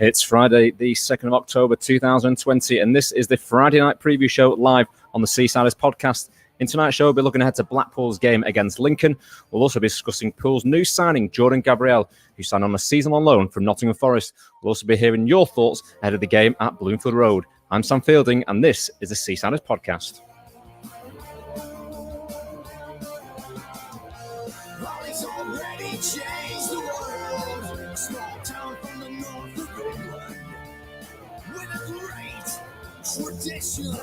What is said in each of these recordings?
It's Friday, the 2nd of October, 2020, and this is the Friday night preview show live on the Seasiders podcast. In tonight's show, we'll be looking ahead to Blackpool's game against Lincoln. We'll also be discussing Pool's new signing, Jordan Gabriel, who signed on a season on loan from Nottingham Forest. We'll also be hearing your thoughts ahead of the game at Bloomfield Road. I'm Sam Fielding, and this is the Seasiders podcast. Tradition.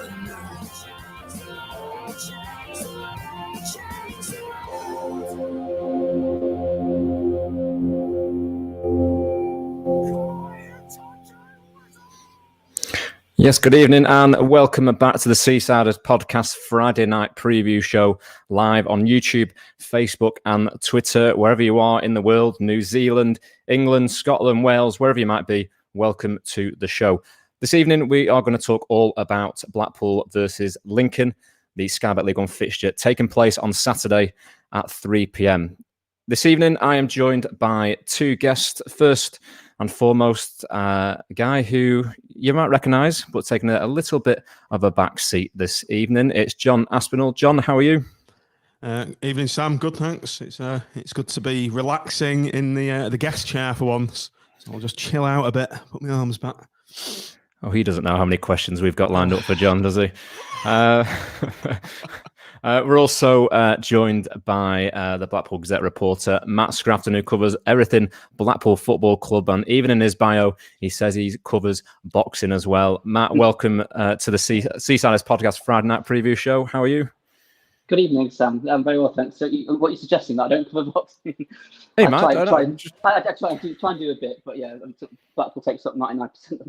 Yes, good evening and welcome back to the Seasiders podcast Friday night preview show live on YouTube, Facebook and Twitter, wherever you are in the world, New Zealand, England, Scotland, Wales, wherever you might be, welcome to the show. This evening, we are going to talk all about Blackpool versus Lincoln, the Sky Bet League One fixture taking place on Saturday at 3 p.m. This evening, I am joined by two guests. First and foremost, a guy who you might recognise, but taking a little bit of a back seat this evening. It's John Aspinall. John, how are you? Evening, Sam. Good, thanks. It's good to be relaxing in the guest chair for once. So I'll just chill out a bit, put my arms back. Oh, he doesn't know how many questions we've got lined up for John, does he? We're also joined by the Blackpool Gazette reporter, Matt Scrafton, who covers everything Blackpool Football Club. And even in his bio, he says he covers boxing as well. Matt, welcome to the Seasiders podcast Friday night preview show. How are you? Good evening, Sam. I'm very well, thanks. So what you're suggesting, that I don't cover boxing? Hey, Matt. I try and do a bit, but yeah, Blackpool takes up 99%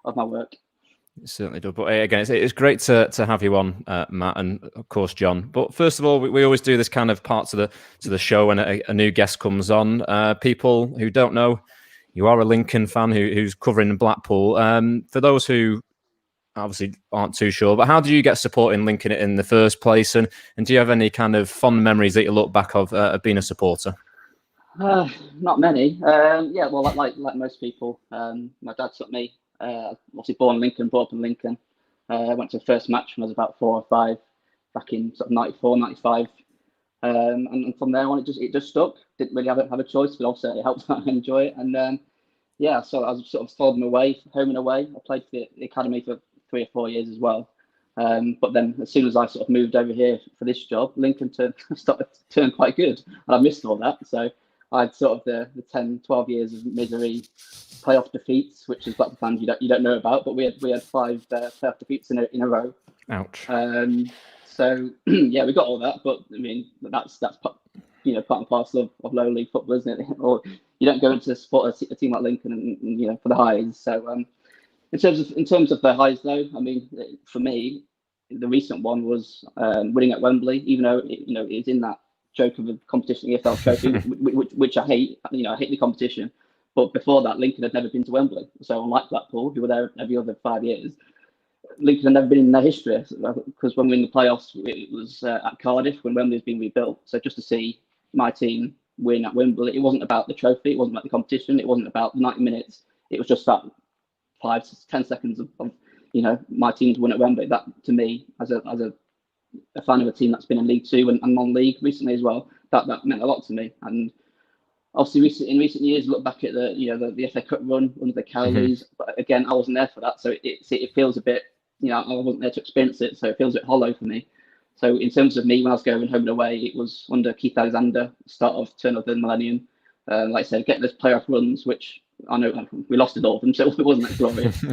of my work. It certainly does. But again, it's great to have you on, Matt, and of course, John. But first of all, we always do this kind of part to the show when a new guest comes on. People who don't know, you are a Lincoln fan who's covering Blackpool. For those who obviously aren't too sure, but how did you get supporting Lincoln in the first place? And do you have any kind of fond memories that you look back of being a supporter? Not many. Yeah, well, like most people, my dad took me. Obviously born in Lincoln, brought up in Lincoln. I went to the first match when I was about 4 or 5, back in sort of 94, 95. And from there on, it just stuck. Didn't really have a choice, but also it helped me enjoy it. And yeah, so I was sort of followed them away, home and away. I played for the academy for 3 or 4 years as well. But then as soon as I sort of moved over here for this job, Lincoln turned quite good. And I missed all that. So I had sort of the 10, 12 years of misery, playoff defeats, which is Blackpool fans you don't know about, but we had 5 playoff defeats in a row. Ouch. So yeah, we got all that, but I mean that's part and parcel of low league football, isn't it? Or you don't go into support a team like Lincoln and for the highs. So in terms of the highs though, I mean for me, the recent one was winning at Wembley, even though it's in that joke of a competition, the EFL trophy, which I hate. I hate the competition. But before that, Lincoln had never been to Wembley. So unlike Blackpool, who were there every other 5 years, Lincoln had never been in their history. Because when we were in the playoffs, it was at Cardiff when Wembley was being rebuilt. So just to see my team win at Wembley, it wasn't about the trophy, it wasn't about the competition, it wasn't about 90 minutes. It was just that 5 to 10 seconds of my team to win at Wembley. That to me, as a fan of a team that's been in League Two and non-league recently as well, that meant a lot to me. And obviously, in recent years, look back at the FA Cup run under the Cowleys. Mm-hmm. But again, I wasn't there for that, so it feels a bit. I wasn't there to experience it, so it feels a bit hollow for me. So in terms of me, when I was going home and away, it was under Keith Alexander, start of turn of the millennium. Like I said, get those playoff runs, which I know we lost it all of them, so it wasn't that glorious.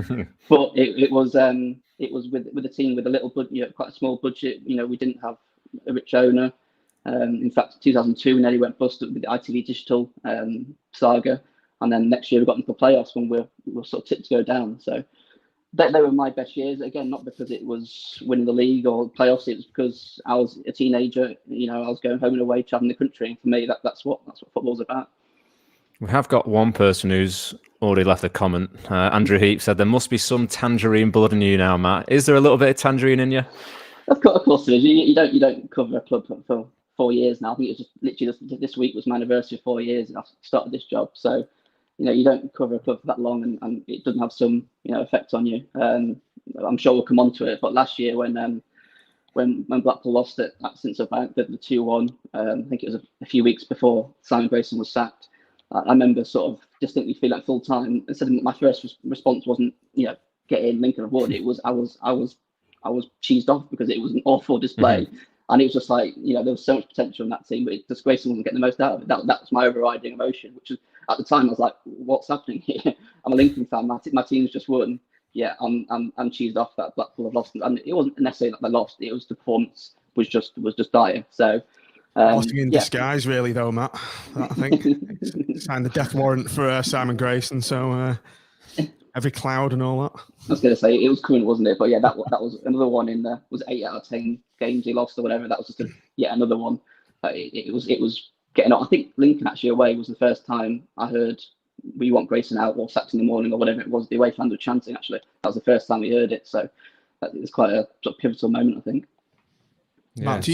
But it was with a team with a little budget, quite a small budget. We didn't have a rich owner. In fact, 2002 we nearly went bust with the ITV Digital saga, and then next year we got into the playoffs when we were sort of tipped to go down. So they were my best years. Again, not because it was winning the league or playoffs. It was because I was a teenager. I was going home and away, traveling the country. And for me, that's what football's about. We have got one person who's already left a comment. Andrew Heap said there must be some tangerine blood in you now, Matt. Is there a little bit of tangerine in you? Of course there is. You don't cover a club for 4 years now. I think it's just literally this week was my anniversary of 4 years and I started this job. So you don't cover a club for that long and it doesn't have some effect on you. I'm sure we'll come on to it, but last year when Blackpool lost at Centre Bank, the 2-1, I think it was a few weeks before Simon Grayson was sacked. I remember sort of distinctly feeling like full time. Instead of my first response wasn't get in Lincoln Award. It was I was cheesed off because it was an awful display, and it was just like there was so much potential in that team, but just Grayson wasn't getting the most out of it. That was my overriding emotion, which was at the time I was like, what's happening here? I'm a Lincoln fan. My team's just won. Yeah, I'm cheesed off that Blackpool have lost, and it wasn't necessarily that they lost. It was the performance was just dire. So. Blessing in disguise, really, though, Matt. I think signed the death warrant for Simon Grayson, so every cloud and all that. I was going to say it was current, wasn't it? But yeah, that was another one in the was 8 out of 10 games he lost or whatever. That was just another one. It was getting on. I think Lincoln actually away was the first time I heard we want Grayson out or sacked in the morning or whatever it was. The away fans were chanting. Actually, that was the first time we heard it. So it was quite a sort of pivotal moment, I think. Yeah, Matt,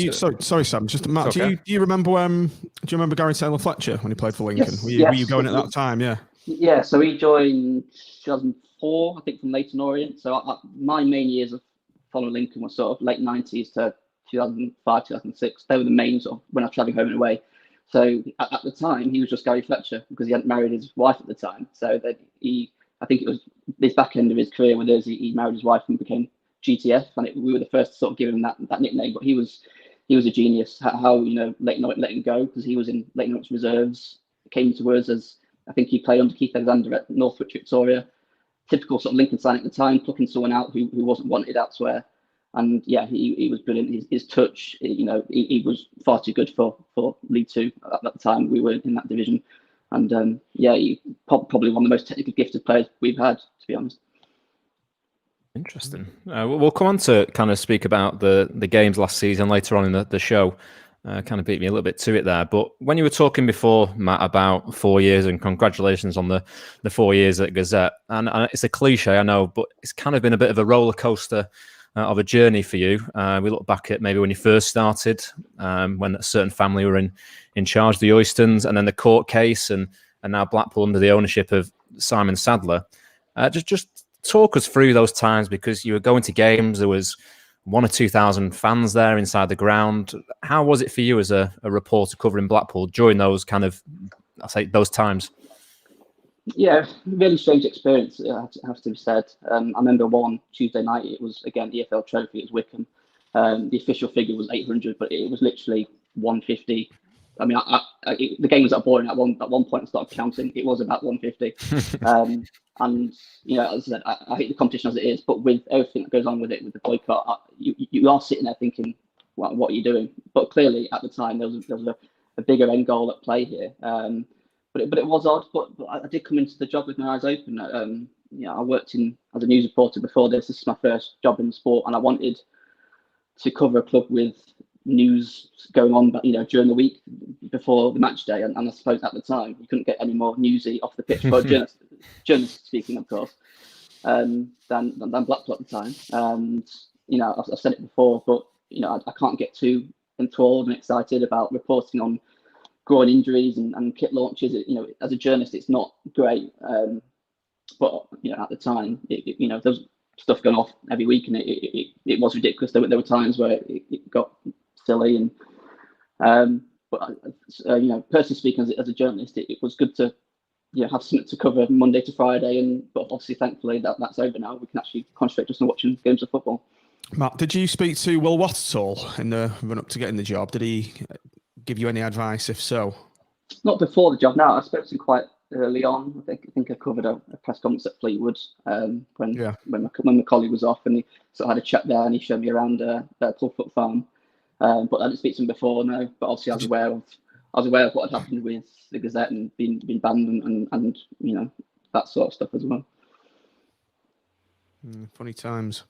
sorry, Sam. Just Matt, okay. do you remember Gary Taylor Fletcher when he played for Lincoln? Yes, were you going at that time? Yeah. Yeah. So he joined 2004, I think, from Leyton Orient. So my main years of following Lincoln were sort of late 90s to 2005, 2006. They were the main sort of when I was travelling home and away. So at the time, he was just Gary Fletcher because he hadn't married his wife at the time. So that I think it was this back end of his career with us. He married his wife and became GTF, and we were the first to sort of give him that nickname. But he was a genius. How Leyton Orient let him go because he was in Leyton Orient's reserves. Came to us as I think he played under Keith Alexander at Northwich Victoria. Typical sort of Lincoln sign at the time, plucking someone out who wasn't wanted elsewhere. And yeah, he was brilliant. His touch, he was far too good for League Two at the time. We were in that division, and he probably one of the most technically gifted players we've had, to be honest. Interesting. We'll come on to kind of speak about the games last season later on in the show. Kind of beat me a little bit to it there. But when you were talking before, Matt, about 4 years, and congratulations on the 4 years at Gazette, and it's a cliche, I know, but it's kind of been a bit of a roller coaster of a journey for you. We look back at maybe when you first started, when a certain family were in charge of the Oystons, and then the court case, and now Blackpool under the ownership of Simon Sadler. Just talk us through those times, because you were going to games, there was 1,000 or 2,000 fans there inside the ground. How was it for you as a reporter covering Blackpool during those kind of, those times? Yeah, really strange experience, it has to be said. I remember one Tuesday night, it was, again, EFL Trophy, it was Wickham. The official figure was 800, but it was literally 150. I mean, the game was that boring at one point. I started counting. It was about 150. And, as I said, I hate the competition as it is, but with everything that goes on with it, with the boycott, you are sitting there thinking, well, what are you doing? But clearly, at the time, there was a bigger end goal at play here. But it was odd, but I did come into the job with my eyes open. I worked as a news reporter before this. This is my first job in sport, and I wanted to cover a club with news going on, during the week before the match day. And I suppose at the time you couldn't get any more newsy off the pitch for journalists speaking, of course, than Blackpool at the time. And I've said it before, but I can't get too enthralled and excited about reporting on groin injuries and kit launches. As a journalist, it's not great. But at the time, there was stuff going off every week, and it was ridiculous. There were times where it got silly, and personally speaking, as a journalist, it was good to have something to cover Monday to Friday, but obviously, thankfully, that's over now. We can actually concentrate just on watching games of football. Matt, did you speak to Will Watt at all in the run up to getting the job? Did he give you any advice? If so, not before the job. No, I spoke to him quite early on. I think I covered a press conference at Fleetwood when my colleague was off, and he sort of had a chat there, and he showed me around Clubfoot Farm. But I didn't speak to him before, no. But obviously, I was aware of what had happened with the Gazette and being banned and that sort of stuff as well. Funny times.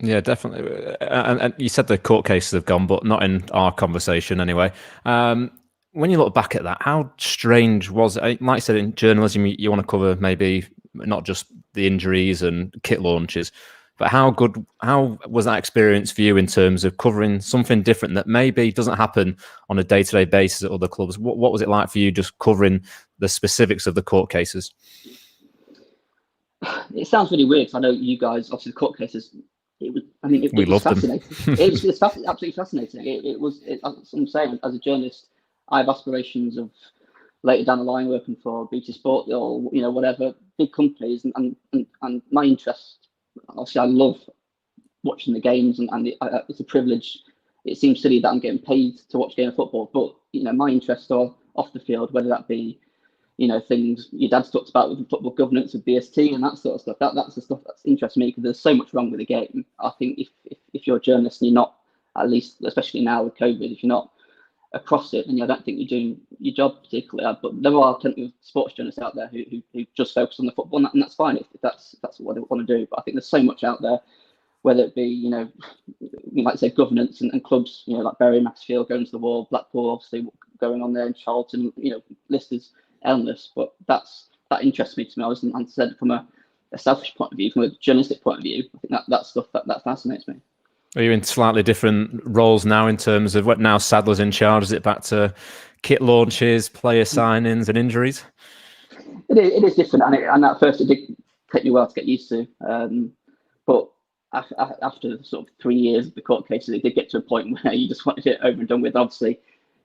Yeah, definitely. And you said the court cases have gone, but not in our conversation anyway. When you look back at that, how strange was it? Like I said, in journalism, you want to cover maybe not just the injuries and kit launches. But how was that experience for you in terms of covering something different that maybe doesn't happen on a day-to-day basis at other clubs? What was it like for you just covering the specifics of the court cases? It sounds really weird because I know you guys, obviously the court cases, it was fascinating. It's absolutely fascinating. It was, as I'm saying, as a journalist, I have aspirations of later down the line working for BT Sport or whatever big companies, and my interest, obviously I love watching the games, and it's a privilege. It seems silly that I'm getting paid to watch a game of football, but my interests are off the field, whether that be things your dad's talked about with football governance, with BST and that sort of stuff. That's the stuff that interests me, because there's so much wrong with the game. I think if you're a journalist and you're not, at least especially now with COVID, if you're not across it, then I don't think you're doing your job particularly. But there are plenty of sports journalists out there who just focus on the football, and that's fine if that's what they want to do. But I think there's so much out there, whether it be you might say governance and clubs, like Bury, Macclesfield going to the wall, Blackpool obviously going on there, and Charlton, list is endless. But that interests me, to be honest, and said from a selfish point of view, from a journalistic point of view, I think that stuff that fascinates me. Are you in slightly different roles now in terms of what now Sadler's in charge? Is it back to kit launches, player signings and injuries? It is different, and at first it did take me a while to get used to. But after sort of 3 years of the court cases, it did get to a point where you just wanted it over and done with. Obviously,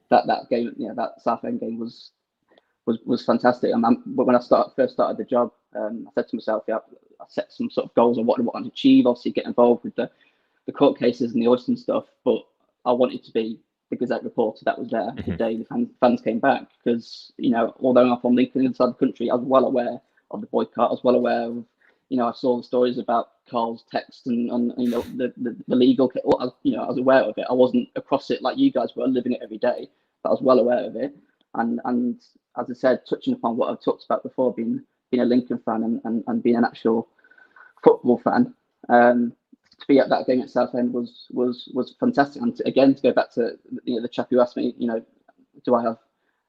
that game, that Southend game was fantastic. And when I first started the job, I said to myself, I set some sort of goals on what I wanted to achieve. Obviously, get involved with the court cases and the auditing stuff, but I wanted to be the Gazette reporter that was there the day the fans came back, because although I'm from Lincoln, inside the country, I was well aware of the boycott. I was well aware of I saw the stories about Carl's text and the legal. I was aware of it. I wasn't across it like you guys were, living it every day, but I was well aware of it. And as I said, touching upon what I've talked about before, being a Lincoln fan and being an actual football fan. To be at that game at Southend was fantastic. And to go back to the chap who asked me, do I have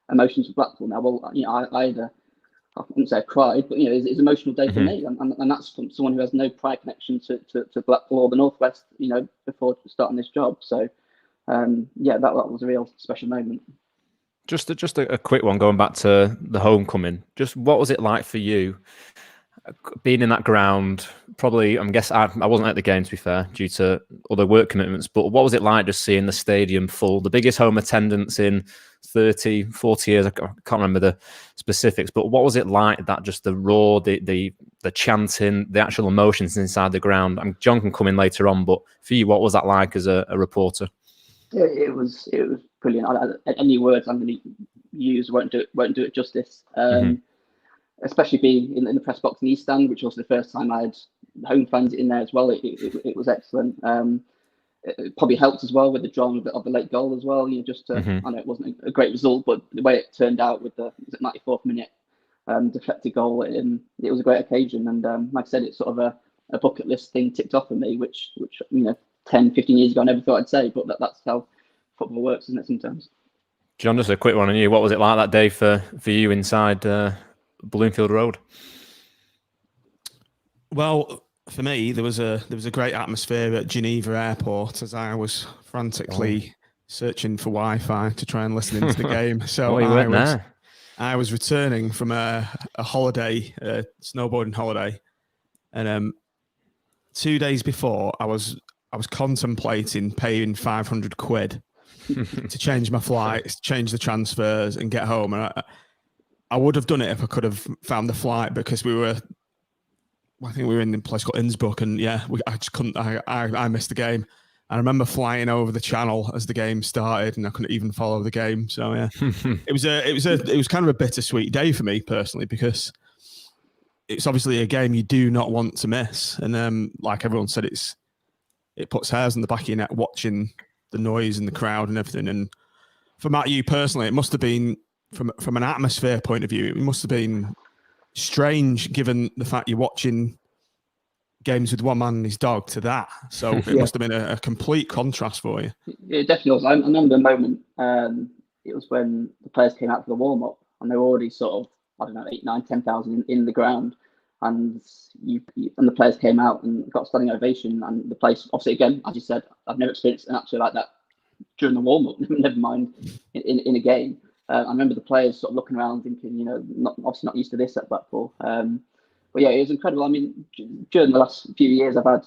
emotions for Blackpool now? Well, I wouldn't say I cried, but it's an emotional day for me, and that's from someone who has no prior connection to Blackpool or the Northwest, before starting this job. So that was a real special moment. Just a quick one, going back to the homecoming. Just what was it like for you? Being in that ground, probably, I'm guessing I wasn't at the game, to be fair, due to other work commitments, but what was it like just seeing the stadium full, the biggest home attendance in 30, 40 years? I can't remember the specifics, but what was it like, that just the roar, the chanting, the actual emotions inside the ground? John can come in later on, but for you, what was that like as a reporter? It was brilliant. Any words I'm going to use won't do it justice. Especially being in the press box in the East Stand, which was the first time I had home fans in there as well. It was excellent. It probably helped as well with the drama of the late goal as well. I know it wasn't a great result, but the way it turned out with the 94th minute deflected goal, it was a great occasion. And like I said, it's sort of a bucket list thing ticked off for me, which 10, 15 years ago I never thought I'd say, but that's how football works, isn't it, sometimes? John, just a quick one on you. What was it like that day for you inside Bloomfield Road? Well, for me, there was a great atmosphere at Geneva Airport as I was frantically searching for Wi-Fi to try and listen into the game. So I was returning from a holiday, a snowboarding holiday, and 2 days before I was contemplating paying 500 quid to change my flights, change the transfers, and get home. And I would have done it if I could have found the flight, because I think we were in a place called Innsbruck, and I just couldn't. I missed the game. I remember flying over the channel as the game started, and I couldn't even follow the game. So it was kind of a bittersweet day for me personally, because it's obviously a game you do not want to miss, and like everyone said, it puts hairs on the back of your neck watching the noise and the crowd and everything. And for Matt, you personally, it must have been from an atmosphere point of view, it must have been strange, given the fact you're watching games with one man and his dog to that. So it must have been a complete contrast for you. It definitely was. I remember the moment. It was when the players came out for the warm up, and they were already sort of, I don't know, 8, 9, 10,000 in the ground. and the players came out and got a standing ovation, and the place, obviously, again, as you said, I've never experienced an atmosphere like that during the warm-up, never mind in a game. I remember the players sort of looking around thinking, obviously not used to this at Blackpool. But yeah, it was incredible. I mean, during the last few years, I've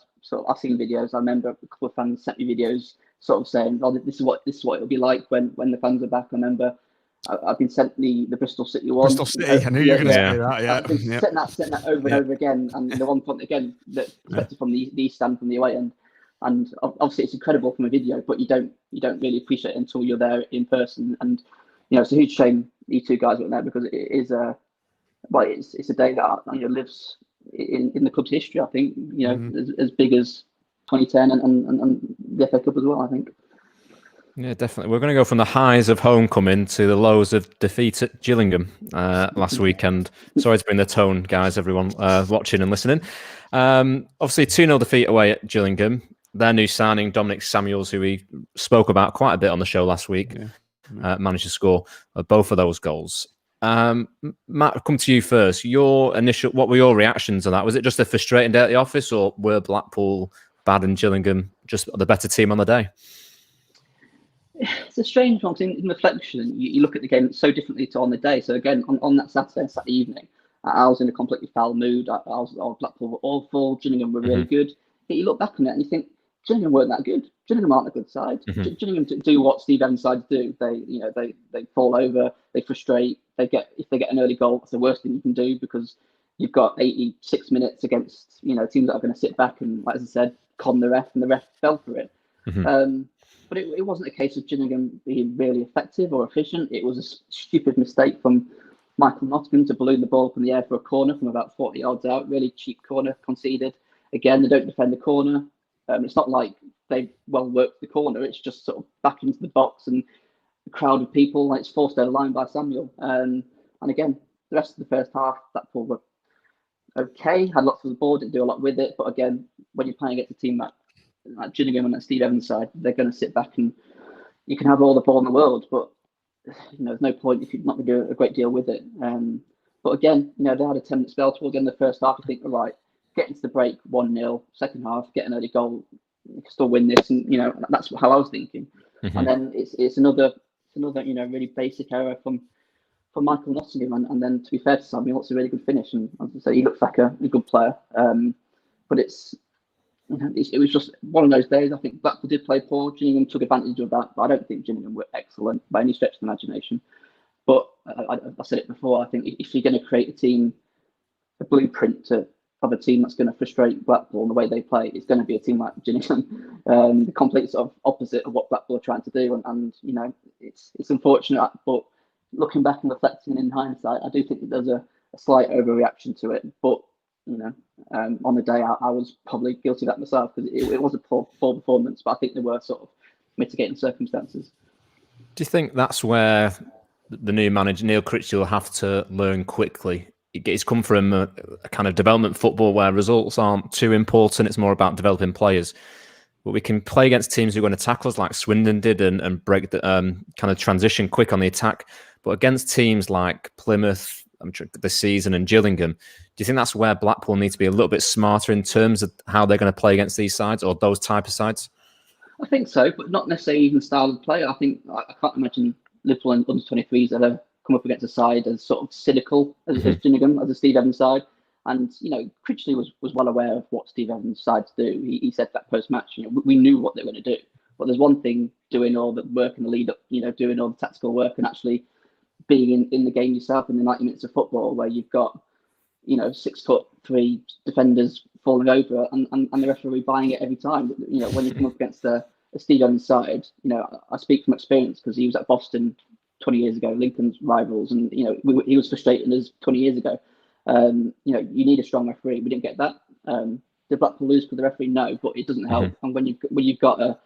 seen videos. I remember a couple of fans sent me videos sort of saying, "Oh, this is what it'll be like when the fans are back." I remember I've been sent the Bristol City one. Bristol City, I knew you were going to say that. Yeah, I've been sent that over and over again, and the one point again that perspective from the East Stand from the away end. And obviously, it's incredible from a video, but you don't really appreciate it until you're there in person. And it's a huge shame these two guys weren't there, because it is it's a day that lives in the club's history. I think as big as 2010 and the FA Cup as well, I think. Yeah, definitely. We're going to go from the highs of homecoming to the lows of defeat at Gillingham last weekend. Sorry to bring the tone, guys, everyone watching and listening. Obviously, 2-0 defeat away at Gillingham. Their new signing, Dominic Samuels, who we spoke about quite a bit on the show last week, managed to score both of those goals. Matt, I'll come to you first. What were your reactions to that? Was it just a frustrating day at the office, or were Blackpool bad and Gillingham just the better team on the day? It's a strange one, because in reflection, you look at the game so differently to on the day. So again, on that Saturday evening, I was in a completely foul mood. Blackpool were awful. Gillingham were really good. But you look back on it and you think, Gillingham weren't that good. Gillingham aren't a good side. Gillingham do what Steve Evans' sides do. They fall over, they frustrate. If they get an early goal, that's the worst thing you can do, because you've got 86 minutes against teams that are going to sit back and, like as I said, con the ref, and the ref fell for it. But it wasn't a case of Gillingham being really effective or efficient. It was a stupid mistake from Michael Nottingham to balloon the ball up in the air for a corner from about 40 yards out. Really cheap corner conceded. Again, they don't defend the corner. It's not like they well worked the corner. It's just sort of back into the box and a crowd of people. Like, it's forced over the line by Samuel. And again, the rest of the first half, Blackpool were okay. Had lots of the ball, didn't do a lot with it. But again, when you're playing against a team like Gillingham and that Steve Evans side, they're going to sit back, and you can have all the ball in the world, but there's no point if you're not going to do a great deal with it. But again, they had a 10-minute spell towards the end of the first half. I think, all right, get into the break 1-0, second half, get an early goal, you can still win this, and that's how I was thinking. And then it's another really basic error from Michael Nottingham, and then, to be fair to Samuel, it's a really good finish, and as I say, he looks like a good player. But it was just one of those days. I think Blackpool did play poor. Gillingham took advantage of that, but I don't think Gillingham were excellent by any stretch of the imagination. But I said it before, I think if you're going to create a blueprint of a team that's going to frustrate Blackpool in the way they play, it's going to be a team like Gillingham, the complete sort of opposite of what Blackpool are trying to do. And it's unfortunate, but looking back and reflecting in hindsight, I do think that there's a slight overreaction to it. But on the day, I was probably guilty of that myself, because it was a poor performance, but I think there were sort of mitigating circumstances. Do you think that's where the new manager, Neil Critchley, will have to learn quickly? It's come from a kind of development football where results aren't too important. It's more about developing players. But we can play against teams who are going to tackle us like Swindon did and break the kind of transition quick on the attack. But against teams like Plymouth this season and Gillingham, do you think that's where Blackpool needs to be a little bit smarter in terms of how they're going to play against these sides, or those type of sides? I think so, but not necessarily even style of play. I think I can't imagine Liverpool and under-23s that have come up against a side as sort of cynical as Gillingham, as a Steve Evans side. And Critchley was well aware of what Steve Evans' sides do. He said that post-match, we knew what they were going to do. But there's one thing doing all the work in the lead up, doing all the tactical work, and actually being in the game yourself in the 90 minutes of football, where you've got 6'3" defenders falling over and the referee buying it every time. When you come up against a Steve Evans side, I speak from experience, because he was at Boston 20 years ago, Lincoln's rivals, and he was frustrating us 20 years ago. You need a strong referee. We didn't get that. Did Blackpool lose for the referee? No, but it doesn't help. And when you've got a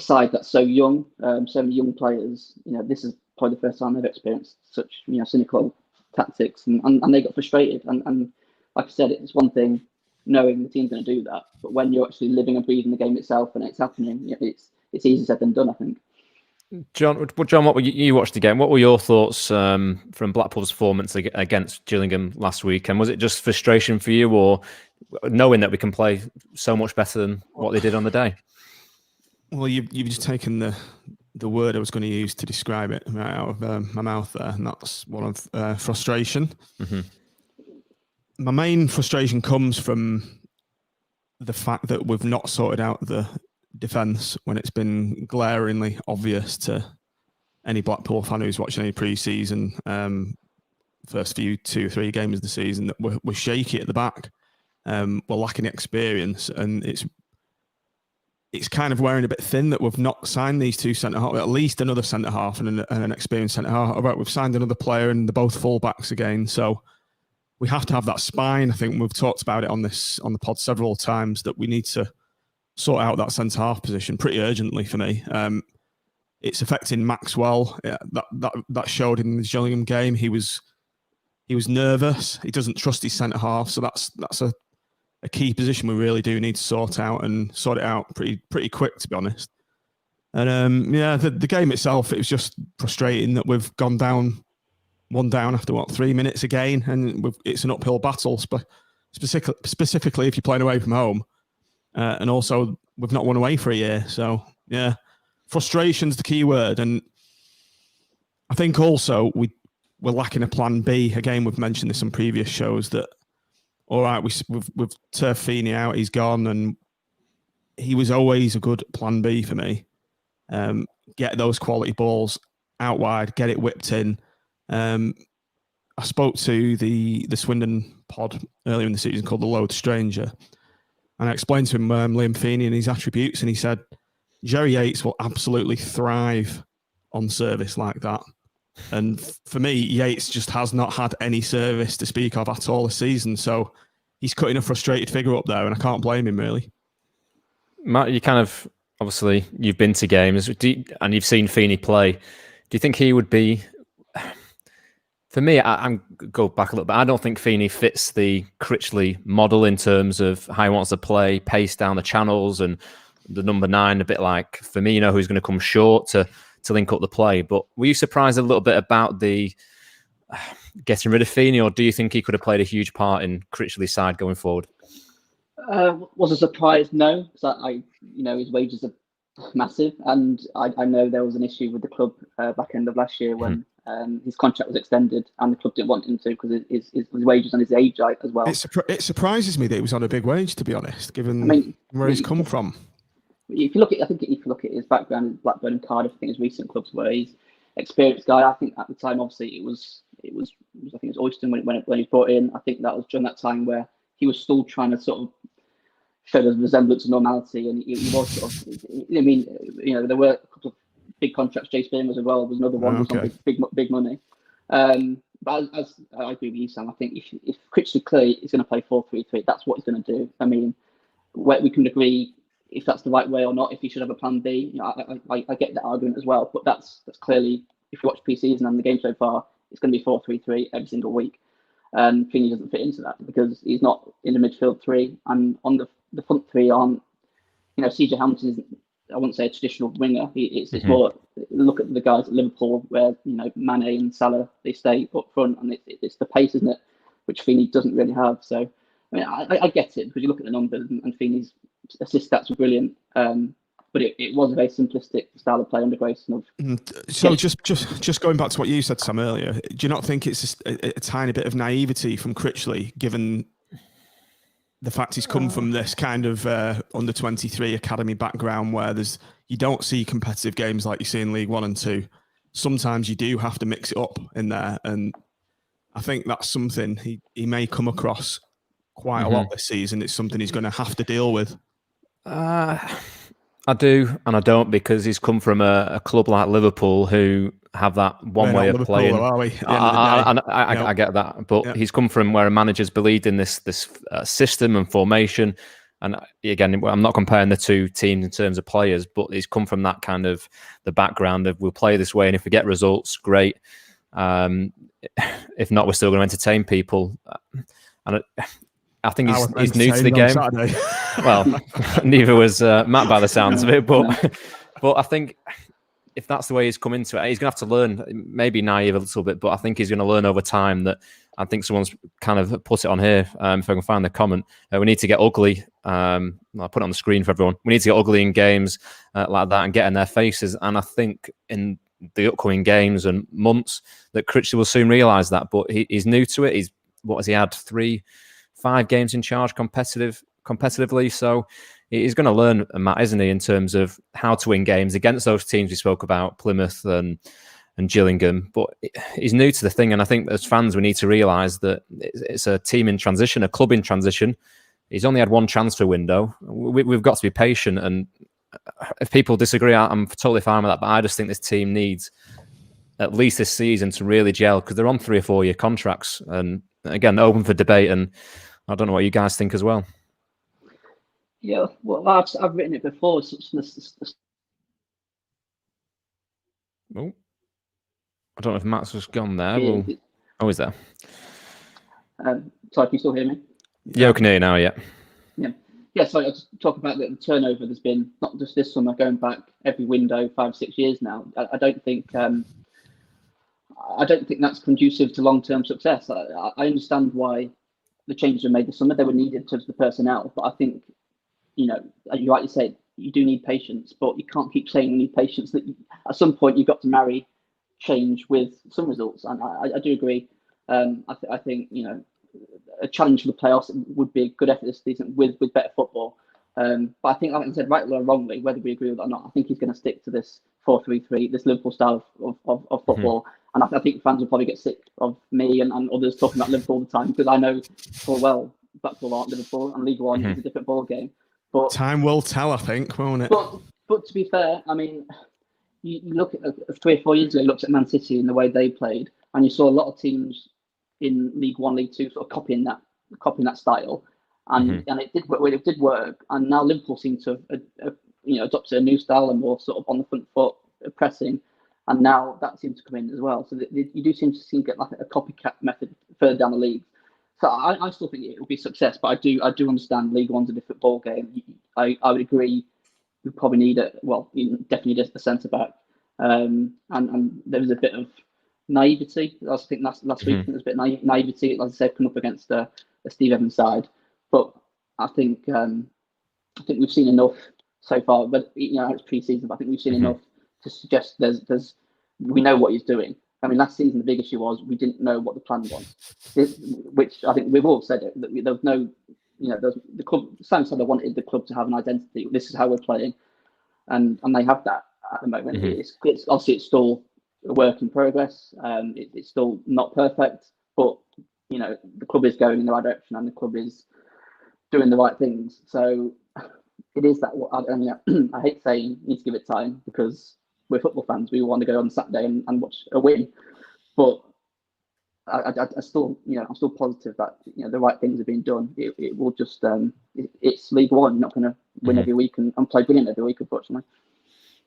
side that's so young, so many young players, this is probably the first time they've experienced such cynical tactics, and they got frustrated. And like I said, it's one thing knowing the team's going to do that, but when you're actually living and breathing the game itself and it's happening, it's easier said than done, I think. John, what were you watched the game? What were your thoughts from Blackpool's performance against Gillingham last week? And was it just frustration for you, or knowing that we can play so much better than what they did on the day? Well, you've just taken the word I was going to use to describe it right out of my mouth there, and that's one of frustration. Mm-hmm. My main frustration comes from the fact that we've not sorted out the defence when it's been glaringly obvious to any Blackpool fan who's watching any pre-season, first few 2-3 games of the season, that we're shaky at the back. We're lacking experience, and it's kind of wearing a bit thin that we've not signed these two centre-half, at least another centre-half and an experienced centre-half. Right, we've signed another player and they're both full-backs again, so we have to have that spine. I think we've talked about it on the pod several times that we need to sort out that centre-half position pretty urgently for me. It's affecting Maxwell. Yeah, that showed in the Gillingham game. He was nervous. He doesn't trust his centre-half, so that's a key position we really do need to sort out and sort it out pretty quick, to be honest. And the game itself, it was just frustrating that we've gone down 1-down after 3 minutes again, and it's an uphill battle, specifically if you're playing away from home. And also, we've not won away for a year. So, yeah, frustration's the key word. And I think also we're lacking a plan B. Again, we've mentioned this on previous shows that, all right, we've turfed Feeney out, he's gone, and he was always a good plan B for me. Get those quality balls out wide, get it whipped in. I spoke to the Swindon pod earlier in the season called The Load Stranger, and I explained to him Liam Feeney and his attributes, and he said, Jerry Yates will absolutely thrive on service like that. And for me, Yates just has not had any service to speak of at all this season. So he's cutting a frustrated figure up there, and I can't blame him, really. Matt, you kind of, obviously, you've been to games and you've seen Feeney play. Do you think he would be... For me, I'm go back a little bit. I don't think Feeney fits the Critchley model in terms of how he wants to play, pace down the channels, and the number 9, a bit like Firmino, who's going to come short to link up the play. But were you surprised a little bit about the getting rid of Feeney, or do you think he could have played a huge part in Critchley's side going forward? Was a surprise? No, because his wages are massive, and I know there was an issue with the club back end of last year when his contract was extended, and the club didn't want him to because his wages and his age as well. It surprises me that he was on a big wage, to be honest, given where he's come from. If you look at his background in Blackburn and Cardiff, I think his recent clubs where he's experienced guy. I think at the time, obviously, it was I think it was Oyston when he brought in. I think that was during that time where he was still trying to sort of show the resemblance of normality, and he was sort of. There were a couple of big contracts. Jay Spearman as well was another one with some big money. But as I agree with you, Sam, I think if Critchley clearly is going to play 4-3-3, that's what he's going to do. I mean, we can agree if that's the right way or not, if he should have a plan B. I get that argument as well, but that's clearly, if you watch pre-season and the game so far, it's going to be 4-3-3 every single week. Feeney doesn't fit into that because he's not in the midfield 3, and on the front 3 aren't, CJ Hamilton isn't, I wouldn't say a traditional winger. It's more, look at the guys at Liverpool where, Mane and Salah, they stay up front, and it's the pace, isn't it, which Feeney doesn't really have. So, I get it because you look at the numbers and Feeney's assist stats were brilliant. But it was a very simplistic style of play under Grayson. So just going back to what you said, Sam, earlier, do you not think it's a tiny bit of naivety from Critchley, given the fact he's come from this kind of under 23 academy background where you don't see competitive games like you see in League 1 and 2. Sometimes you do have to mix it up in there, and I think that's something he may come across quite a lot this season. It's something he's going to have to deal with. I do and I don't, because he's come from a club like Liverpool who have that one way of playing. I get that, but he's come from where a manager's believed in this system and formation. And again, I'm not comparing the two teams in terms of players, but he's come from that kind of the background of we'll play this way, and if we get results, great. If not, we're still going to entertain people. And I think he's new to the game. Well, neither was Matt by the sounds of it, but I think if that's the way he's come into it, he's going to have to learn, maybe naive a little bit, but I think he's going to learn over time that I think someone's kind of put it on here, if I can find the comment. We need to get ugly. I'll put it on the screen for everyone. We need to get ugly in games like that and get in their faces. And I think in the upcoming games and months that Critchley will soon realise that. But he's new to it. What has he had? 5 games in charge competitively. So he's going to learn, Matt, isn't he, in terms of how to win games against those teams we spoke about, Plymouth and Gillingham. But he's new to the thing, and I think as fans we need to realise that it's a team in transition, a club in transition. He's only had one transfer window. We've got to be patient, and if people disagree, I'm totally fine with that, but I just think this team needs at least this season to really gel, because they're on 3 or 4 year contracts, and again, open for debate, and I don't know what you guys think as well. Yeah, well, I've written it before. Oh, I don't know if Matt's just gone there. Oh, he's there. Sorry, can you still hear me? Yeah, I can hear you now, yeah. Yeah, so I'll just talk about the turnover. There's been, not just this summer, going back every window, 5-6 years now. I don't think that's conducive to long-term success. I understand why the changes were made this summer. They were needed to the personnel, but I think, you like you said, you do need patience, but you can't keep saying you need patience. That at some point you've got to marry change with some results, and I do agree. I think a challenge for the playoffs would be a good effort this season with better football. But I think, like I said, right or wrongly, whether we agree with it or not, I think he's going to stick to this 4-3-3, this Liverpool style of football. And I think fans will probably get sick of me and others talking about Liverpool all the time, because I know full well Blackpool aren't Liverpool, and League One is a different ball game. But time will tell, I think, won't it? But to be fair, I mean, you look at 3 or 4 years ago, you looked at Man City and the way they played, and you saw a lot of teams in League One, League Two sort of copying that style, and it did work. And now Liverpool seem to have adopted a new style and more sort of on the front foot pressing, and now that seems to come in as well. So you do seem to get like a copycat method further down the league. So I still think it will be a success, but I do understand League One's a different ball game. I would agree. We probably need definitely need a centre back, and there was a bit of naivety. I think last week there was a bit of naivety, as I said, coming up against the Steve Evans side. But I think we've seen enough so far. But it's pre-season, but I think we've seen enough to suggest we know what he's doing. I mean, last season the big issue was we didn't know what the plan was, which I think we've all said it. That there was no, the club. Sam said I wanted the club to have an identity. This is how we're playing, and they have that at the moment. It's obviously it's still a work in progress. It's still not perfect, but the club is going in the right direction, and the club is doing the right things. So it is that. I hate saying you need to give it time, because we're football fans. We want to go on Saturday and watch a win, but I still, I'm still positive that the right things are being done. It will just it's League One. You're not going to win every week and play brilliant every week, unfortunately.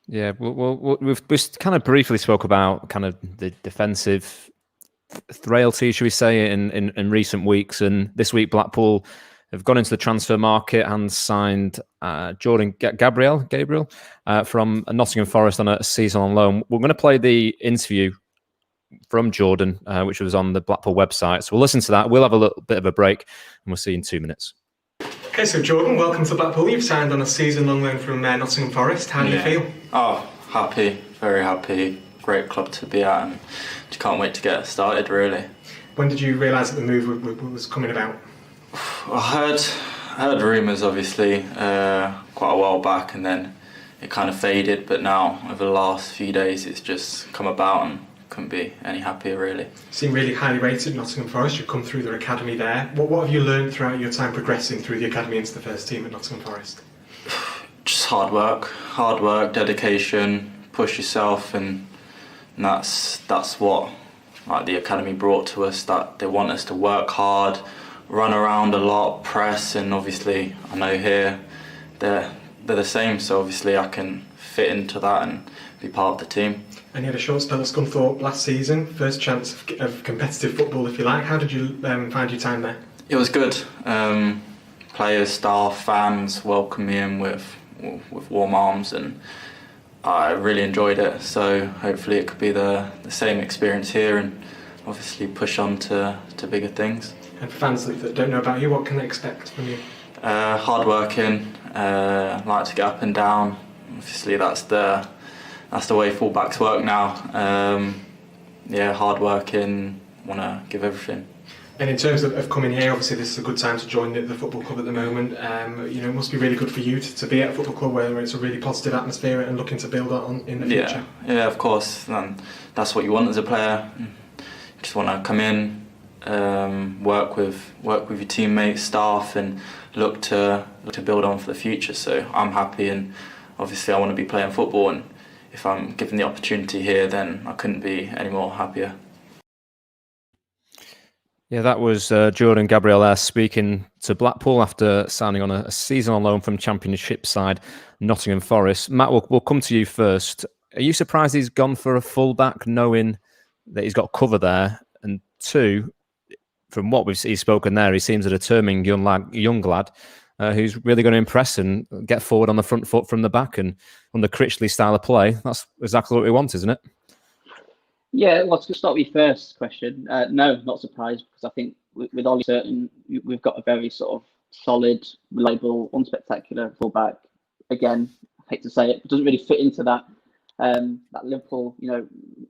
Yeah, well, we've kind of briefly spoke about kind of the defensive frailty, should we say, in recent weeks, and this week Blackpool have gone into the transfer market and signed Jordan Gabriel from Nottingham Forest on a season on loan. We're going to play the interview from Jordan, which was on the Blackpool website. So we'll listen to that. We'll have a little bit of a break, and we'll see you in 2 minutes. Okay, so Jordan, welcome to Blackpool. You've signed on a season-long loan from Nottingham Forest. How do you feel? Oh, happy, very happy. Great club to be at, and just can't wait to get started, really. When did you realise that the move was coming about? I heard rumours, obviously, quite a while back, and then it kind of faded. But now, over the last few days, it's just come about, and couldn't be any happier, really. You seem really highly rated at Nottingham Forest. You've come through their academy there. What have you learned throughout your time progressing through the academy into the first team at Nottingham Forest? Just hard work, dedication, push yourself, and that's what the academy brought to us. That they want us to work hard, run around a lot, press, and obviously I know here they're the same, so obviously I can fit into that and be part of the team. And you had a short spell at Scunthorpe last season, first chance of competitive football, if you like. How did you find your time there? It was good. Players, staff, fans welcomed me in with warm arms, and I really enjoyed it. So hopefully it could be the same experience here, and obviously push on to bigger things. And for fans that don't know about you, what can they expect from you? Hard working, like to get up and down. Obviously that's the way fullbacks work now. Hard working, want to give everything. And in terms of coming here, obviously this is a good time to join the football club at the moment. It must be really good for you to be at a football club where it's a really positive atmosphere and looking to build on in the future. Yeah, of course. And that's what you want as a player. You just want to come in, work with your teammates, staff, and look to build on for the future. So I'm happy, and obviously I want to be playing football, and if I'm given the opportunity here, then I couldn't be any more happier. Yeah, that was Jordan Gabriel there speaking to Blackpool after signing on a season on loan from Championship side Nottingham Forest. Matt, we'll come to you first. Are you surprised he's gone for a fullback, knowing that he's got cover there? And two, from what he's spoken there, he seems a determined young lad who's really going to impress and get forward on the front foot from the back. And on the Critchley style of play, that's exactly what we want, isn't it? Yeah, well, to start with your first question, no, not surprised, because I think with Ollie Certain, we've got a very sort of solid, reliable, unspectacular fullback. Again, I hate to say it, but doesn't really fit into that Liverpool,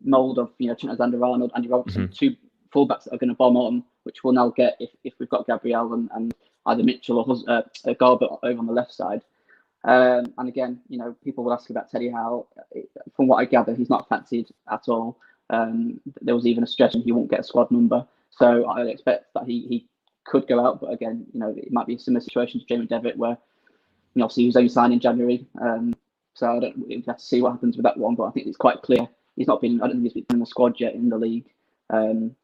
mould of Trent Alexander-Arnold, Andy Robertson, two fullbacks that are going to bomb on, which we'll now get if we've got Gabriel and either Mitchell or Garbett over on the left side. And again, people will ask about Teddy Howe. From what I gather, he's not fancied at all. There was even a suggestion he won't get a squad number, so I expect that he could go out. But again, it might be a similar situation to Jamie Devitt, where obviously he was only signed in January, so we have to see what happens with that one. But I think it's quite clear he's not been. I don't think he's been in the squad yet in the league.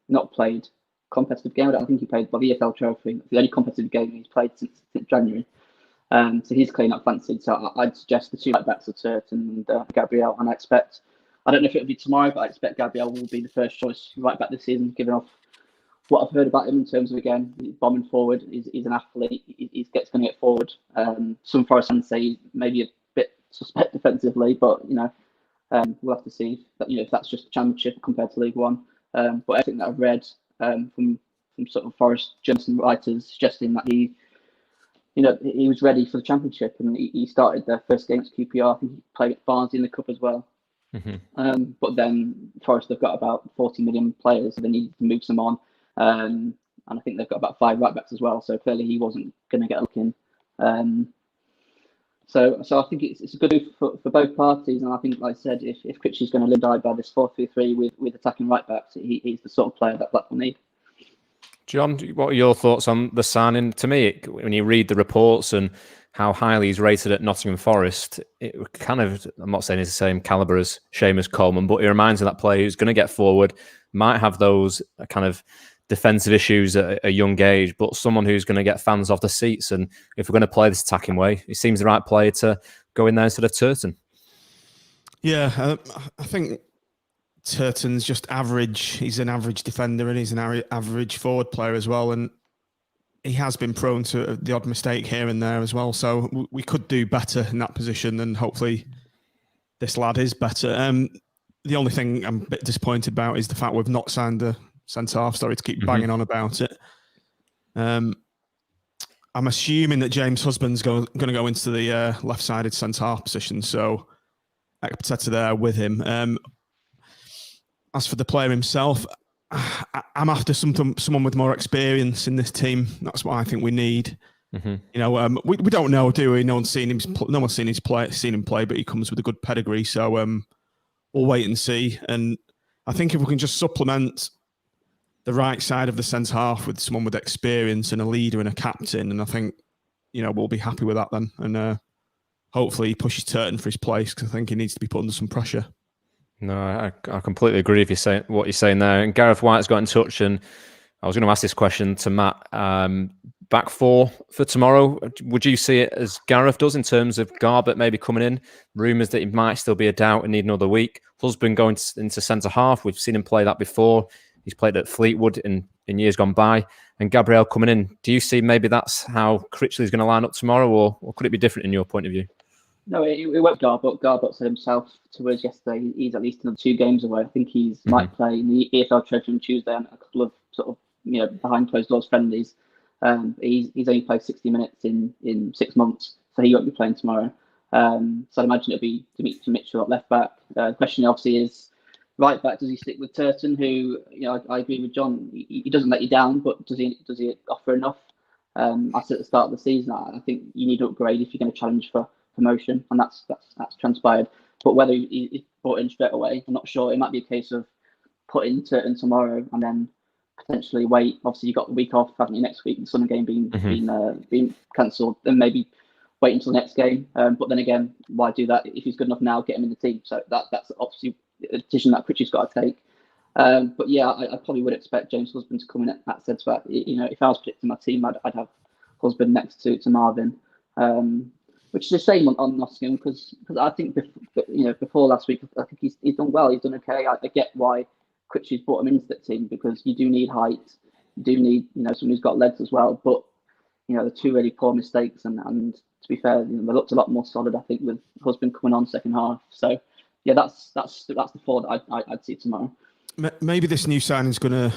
Not played competitive game. I don't think he played the EFL Trophy. It's the only competitive game he's played since January. So he's clearly not fancied. So I'd suggest the two right backs are Turton and Gabriel, and I don't know if it'll be tomorrow, but I expect Gabriel will be the first choice right back this season, given off what I've heard about him in terms of, again, bombing forward. He's an athlete. He's going to get forward. Some Forest fans say he's maybe a bit suspect defensively, but we'll have to see if that's just Championship compared to League One. But everything that I've read from sort of Forest journalists and writers suggesting that he was ready for the Championship, and he started their first game at QPR. I think he played at Barnsley in the Cup as well. But then Forest have got about 40 million players, so they need to move some on, and I think they've got about 5 right backs as well. So clearly he wasn't going to get a look in. So I think it's a good move for both parties, and I think, like I said, if Critchley's going to live die by this 4-3-3 with attacking right backs, he's the sort of player that Blackpool need. John, what are your thoughts on the signing? To me, when you read the reports and how highly he's rated at Nottingham Forest, it kind of, I'm not saying he's the same calibre as Seamus Coleman, but he reminds me of that player who's going to get forward, might have those kind of defensive issues at a young age, but someone who's going to get fans off the seats. And if we're going to play this attacking way, he seems the right player to go in there instead of Turton. Yeah, I think Turton's just average. He's an average defender, and he's an average forward player as well. And he has been prone to the odd mistake here and there as well. So we could do better in that position, and hopefully this lad is better. The only thing I'm a bit disappointed about is the fact we've not signed a centre-half. Sorry to keep banging on about it. I'm assuming that James Husband's going to go into the left-sided centre-half position, so Ekpiteta there with him. As for the player himself, I'm after someone with more experience in this team. That's what I think we need. We don't know, do we? No one's seen him play, but he comes with a good pedigree. So we'll wait and see. And I think if we can just supplement the right side of the centre half with someone with experience and a leader and a captain, and I think we'll be happy with that then. And hopefully he pushes Turton for his place, because I think he needs to be put under some pressure. No, I completely agree with what you're saying there. And Gareth White's got in touch, and I was going to ask this question to Matt. Back four for tomorrow, would you see it as Gareth does in terms of Garbett maybe coming in? Rumours that he might still be a doubt and need another week. Husband going into centre half. We've seen him play that before. He's played at Fleetwood in years gone by. And Gabriel coming in. Do you see maybe that's how Critchley's going to line up tomorrow, or could it be different in your point of view? No, it won't Garbutt. Garbutt said himself to us yesterday he's at least another 2 games away. I think he's might play in the EFL Trophy on Tuesday and a couple of sort of behind closed doors friendlies. He's only played 60 minutes in 6 months, so he won't be playing tomorrow. So I'd imagine it'll be to Mitchell at left back. The question obviously is right back. Does he stick with Turton, who I agree with John. He doesn't let you down, but does he offer enough? I said at the start of the season, I think you need to upgrade if you're going to challenge for promotion, and that's transpired. But whether he's brought in straight away, I'm not sure. It might be a case of putting Turton tomorrow and then potentially wait. Obviously, you've got the week off, haven't you? Next week, the Sunday game being cancelled, then maybe wait until the next game. But then again, why do that if he's good enough now? Get him in the team. So that's obviously a decision that Critchley's got to take. But yeah, I probably would expect James Husband to come in at centre back. If I was predicting my team, I'd have Husband next to Marvin, which is a shame on Nottingham because I think before last week, I think he's done well. He's done okay. I get why Critchley's brought him into the team because you do need height, you do need someone who's got legs as well. But the 2 really poor mistakes, and to be fair, they looked a lot more solid. I think with Husband coming on second half. So yeah, that's the 4 that I'd see tomorrow. Maybe this new signing's going to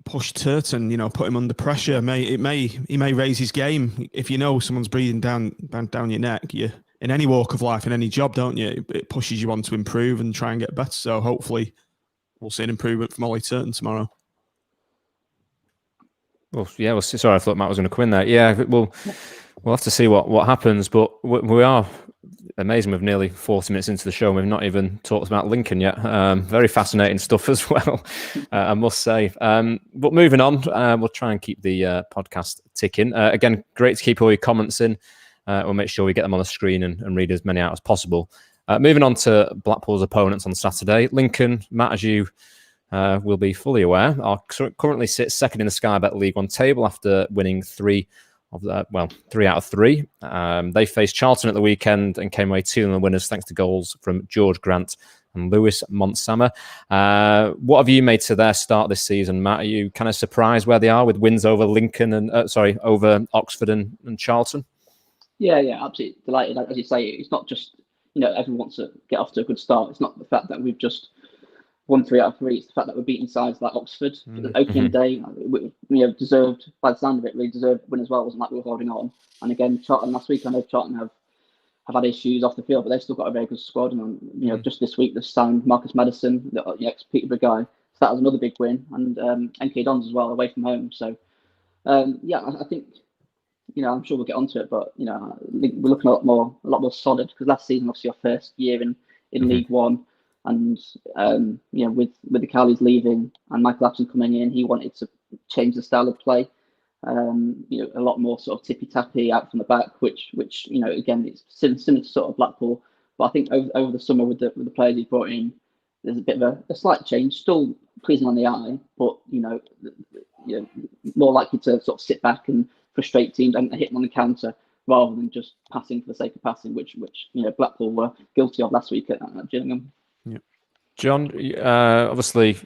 push Turton, put him under pressure. He may raise his game. If someone's breathing down your neck, you in any walk of life, in any job, don't you? It pushes you on to improve and try and get better. So hopefully we'll see an improvement from Ollie Turton tomorrow. Well, yeah, we'll see. Sorry, I thought Matt was going to come in there. Yeah, we'll have to see what happens. But we are amazing with nearly 40 minutes into the show. We've not even talked about Lincoln yet. Very fascinating stuff as well, I must say. But moving on, we'll try and keep the podcast ticking. Again, great to keep all your comments in. We'll make sure we get them on the screen and read as many out as possible. Moving on to Blackpool's opponents on Saturday. Lincoln, Matt, as you will be fully aware, currently sits second in the Sky Bet League One table after winning 3 out of 3. They faced Charlton at the weekend and came away 2-0 winners thanks to goals from George Grant and Lewis Montsama. What have you made to their start this season, Matt? Are you kind of surprised where they are with wins over Lincoln and over Oxford and Charlton? Yeah, absolutely delighted. As you say, it's not just everyone wants to get off to a good start. It's not the fact that we've just won 3 out of 3. It's the fact that we're beating sides like Oxford. The opening day, deserved, by the sound of it, really deserved win as well. It wasn't like we were holding on. And again, Charlton last week, I know Charlton have had issues off the field, but they've still got a very good squad. And just this week, they've signed Marcus Madison, the ex-Peterborough guy. So that was another big win. And MK Dons as well, away from home. So I think I'm sure we'll get onto it, but we're looking a lot more solid because last season, obviously, our first year in League One. And with the Cowleys leaving and Michael Upson coming in, he wanted to change the style of play. A lot more sort of tippy tappy out from the back, which again it's similar to sort of Blackpool. But I think over the summer with the players he brought in, there's a bit of a slight change. Still pleasing on the eye, but more likely to sort of sit back and frustrate teams and hit them on the counter rather than just passing for the sake of passing, which Blackpool were guilty of last week at Gillingham. Yeah. John, obviously,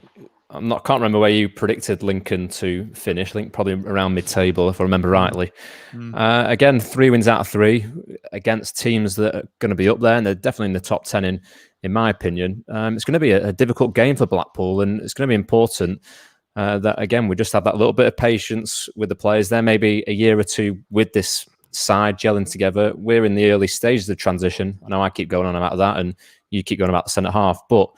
can't remember where you predicted Lincoln to finish. I think probably around mid-table, if I remember rightly. Again, 3 wins out of 3 against teams that are going to be up there, and they're definitely in the top 10 in my opinion. It's going to be a difficult game for Blackpool, and it's going to be important that, again, we just have that little bit of patience with the players. There may be a year or 2 with this side gelling together. We're in the early stages of transition. I know I keep going on about that, and you keep going about the centre half, but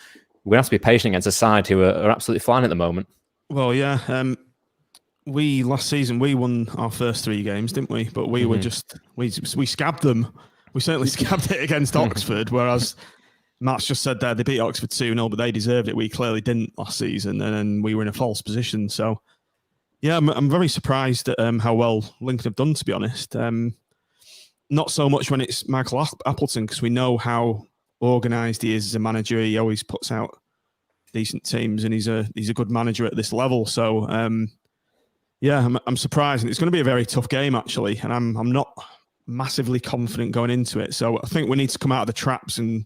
we're going to have to be patient against a side who are absolutely flying at the moment. Well, yeah. Last season, we won our first 3 games, didn't we? But we were we scabbed them. We certainly scabbed it against Oxford, whereas Matt's just said there they beat Oxford 2-0, but they deserved it. We clearly didn't last season, and we were in a false position. So, yeah, I'm very surprised at how well Lincoln have done, to be honest. Not so much when it's Michael Appleton, because we know how organised he is as a manager. He always puts out decent teams, and he's a good manager at this level. So I'm surprised, and it's going to be a very tough game actually, and I'm not massively confident going into it. So I think we need to come out of the traps and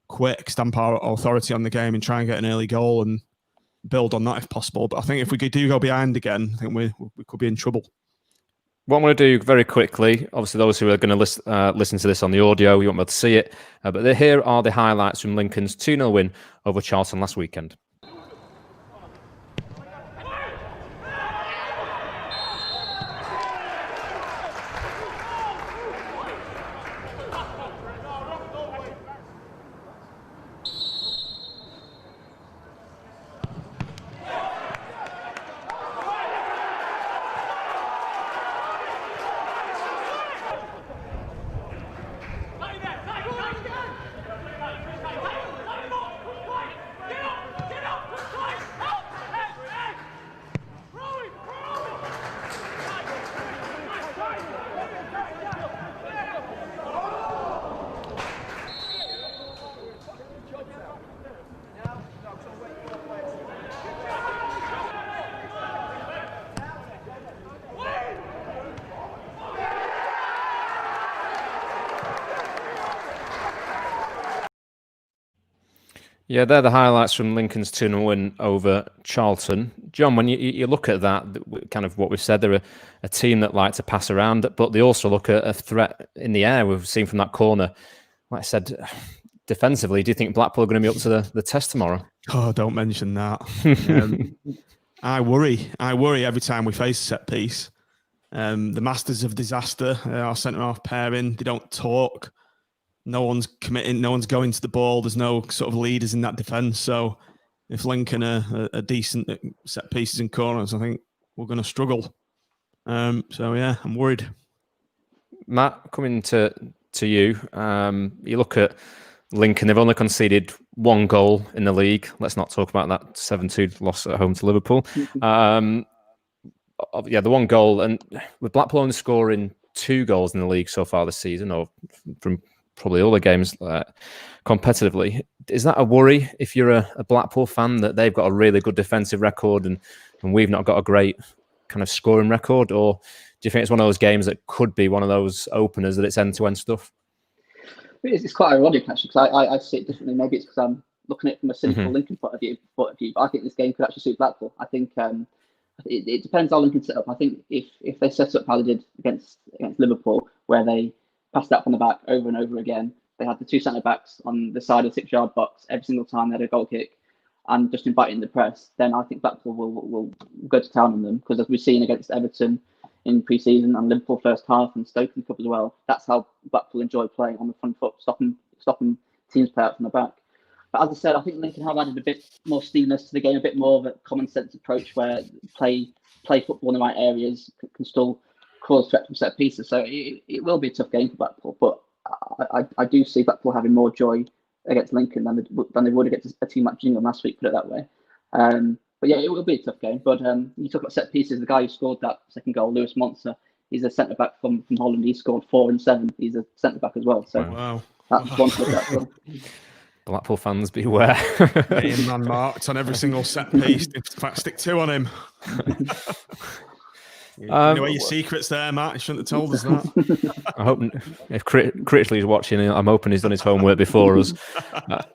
quick stamp our authority on the game and try and get an early goal and build on that if possible. But I think if we do go behind again, I think we could be in trouble. What I'm going to do very quickly, obviously those who are going to listen to this on the audio, you won't be able to see it, but here are the highlights from Lincoln's 2-0 win over Charlton last weekend. Yeah, they're the highlights from Lincoln's 2-0 win over Charlton. John, when you look at that, kind of what we've said, they're a team that like to pass around, but they also look at a threat in the air. We've seen from that corner. Like I said, defensively, do you think Blackpool are going to be up to the test tomorrow? Oh, don't mention that. I worry every time we face a set piece. The masters of disaster, our centre-half pairing, they don't talk. No one's committing, no one's going to the ball. There's no sort of leaders in that defence. So if Lincoln are decent at set pieces and corners, I think we're going to struggle. So, yeah, I'm worried. Matt, coming to you, you look at Lincoln, they've only conceded one goal in the league. Let's not talk about that 7-2 loss at home to Liverpool. The one goal, and with Blackpool only scoring 2 goals in the league so far this season, or from probably all the games competitively. Is that a worry if you're a Blackpool fan, that they've got a really good defensive record and we've not got a great kind of scoring record? Or do you think it's one of those games that could be one of those openers that it's end-to-end stuff? It's quite ironic, actually, because I see it differently. Maybe it's because I'm looking at it from a cynical Lincoln point of view, but I think this game could actually suit Blackpool. I think it depends how Lincoln set up. I think if they set up how they did against Liverpool, where they passed that from the back over and over again, they had the 2 centre-backs on the side of the 6-yard box every single time they had a goal kick and just inviting the press, then I think Blackpool will go to town on them, because as we've seen against Everton in pre-season and Liverpool first half and Stoke in the cup as well, that's how Blackpool enjoy playing on the front foot, stopping teams play out from the back. But as I said, I think Lincoln have added a bit more steaminess to the game, a bit more of a common sense approach where play football in the right areas can still cause threat from set pieces. So it will be a tough game for Blackpool, but I do see Blackpool having more joy against Lincoln than they would against a team like Gillingham last week, put it that way. But yeah, it will be a tough game. But you talk about set pieces, the guy who scored that second goal, Lewis Monser, he's a centre-back from Holland. He scored 4 and 7. He's a centre-back as well. So wow. That's one to look at. Well. Blackpool fans, beware. Getting man marked on every single set piece. In fact, stick 2 on him. You know your secrets there, Matt. You shouldn't have told us that. I hope if Critchley is watching, I'm hoping he's done his homework before us. What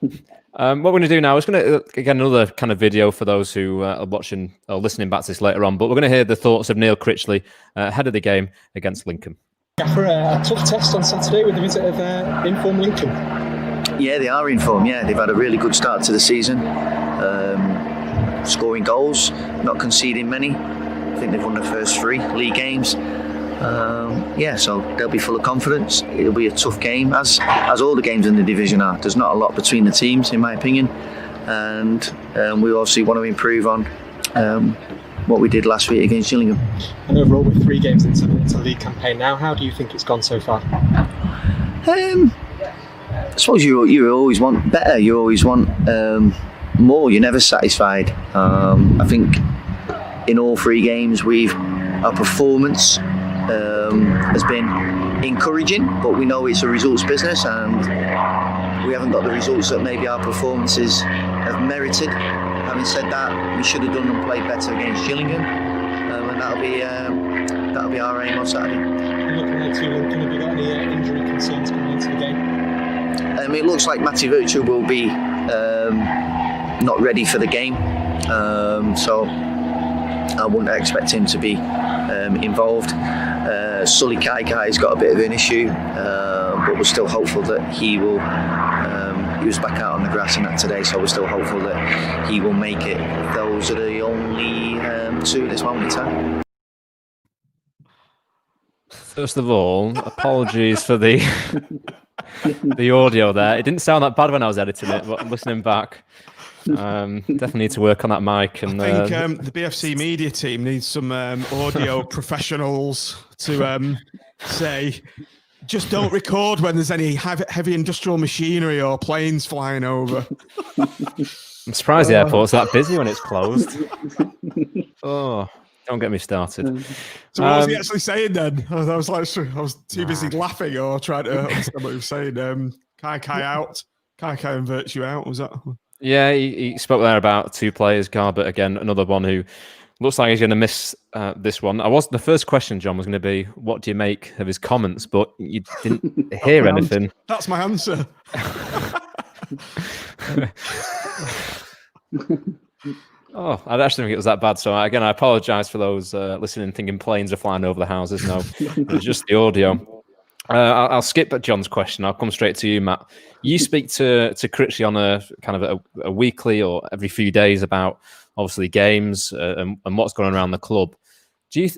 we're going to do now is going to get another kind of video for those who are watching or listening back to this later on. But we're going to hear the thoughts of Neil Critchley ahead of the game against Lincoln. Gaffer, a tough test on Saturday with the visit of in-form Lincoln. Yeah, they are in form. Yeah, they've had a really good start to the season. Scoring goals, not conceding many. I think they've won the first 3 league games. So they'll be full of confidence. It'll be a tough game, as all the games in the division are. There's not a lot between the teams, in my opinion, and we obviously want to improve on what we did last week against Gillingham. And overall, with 3 games into the league campaign now, how do you think it's gone so far? I suppose you always want better. You always want more. You're never satisfied. I think in all 3 games, our performance has been encouraging, but we know it's a results business, and we haven't got the results that maybe our performances have merited. Having said that, we should have done and played better against Gillingham, and that'll be our aim on Saturday. Looking ahead to Lincoln, have you got any injury concerns coming into the game? It looks like Matty Virtue will be not ready for the game, so I wouldn't expect him to be involved. Sully Kaikai's got a bit of an issue, but we're still hopeful that he will. He was back out on the grass and that today, so we're still hopeful that he will make it. Those are the only two at this moment in time. First of all, apologies for the audio there. It didn't sound that bad when I was editing it, but listening back, definitely need to work on that mic. And I think the BFC media team needs some audio professionals to say, just don't record when there's any heavy industrial machinery or planes flying over. I'm surprised the airport's that busy when it's closed. Oh, don't get me started. So what was he actually saying then? I was too busy laughing or trying to understand what he was saying. Kai out, Kai and Virtue out. Was that? Yeah, he spoke there about two players, Garbutt again, another one who looks like he's going to miss this one. The first question, John, was going to be, what do you make of his comments? But you didn't hear anything. That's my answer. Oh, I actually think it was that bad. So again, I apologise for those listening, thinking planes are flying over the houses. No, it was just the audio. I'll skip at John's question. I'll come straight to you, Matt. You speak to Critchley on a kind of a weekly or every few days about obviously games and what's going on around the club. Do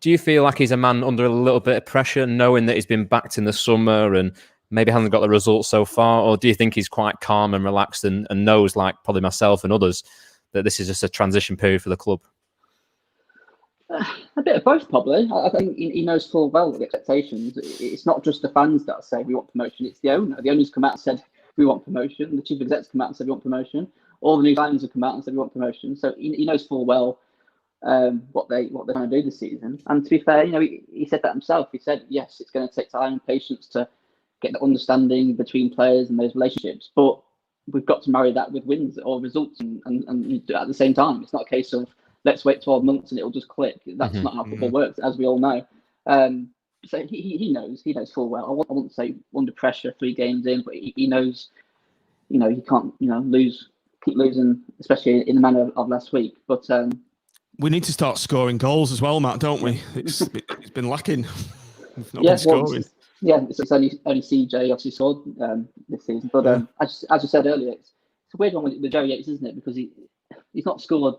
you feel like he's a man under a little bit of pressure, knowing that he's been backed in the summer and maybe hasn't got the results so far, or do you think he's quite calm and relaxed and knows, like probably myself and others, that this is just a transition period for the club? A bit of both, probably. I think he knows full well the expectations. It's not just the fans that say we want promotion, it's the owner. The owner's come out and said we want promotion. The chief exec's come out and said we want promotion. All the new signings have come out and said we want promotion. So he knows full well what they're trying to do this season. And to be fair, he said that himself. He said, yes, it's going to take time and patience to get the understanding between players and those relationships. But we've got to marry that with wins or results and do it at the same time. It's not a case of let's wait 12 months and it'll just click. That's not how football works, as we all know. So he knows full well. I wouldn't say under pressure 3 games in, but he knows, he can't, keep losing, especially in the manner of last week. But we need to start scoring goals as well, Matt, don't we? It's been lacking. We've not been scoring. It's only CJ obviously scored this season. But as you said earlier, it's a weird one with Joe Yates, isn't it? Because he's not scored.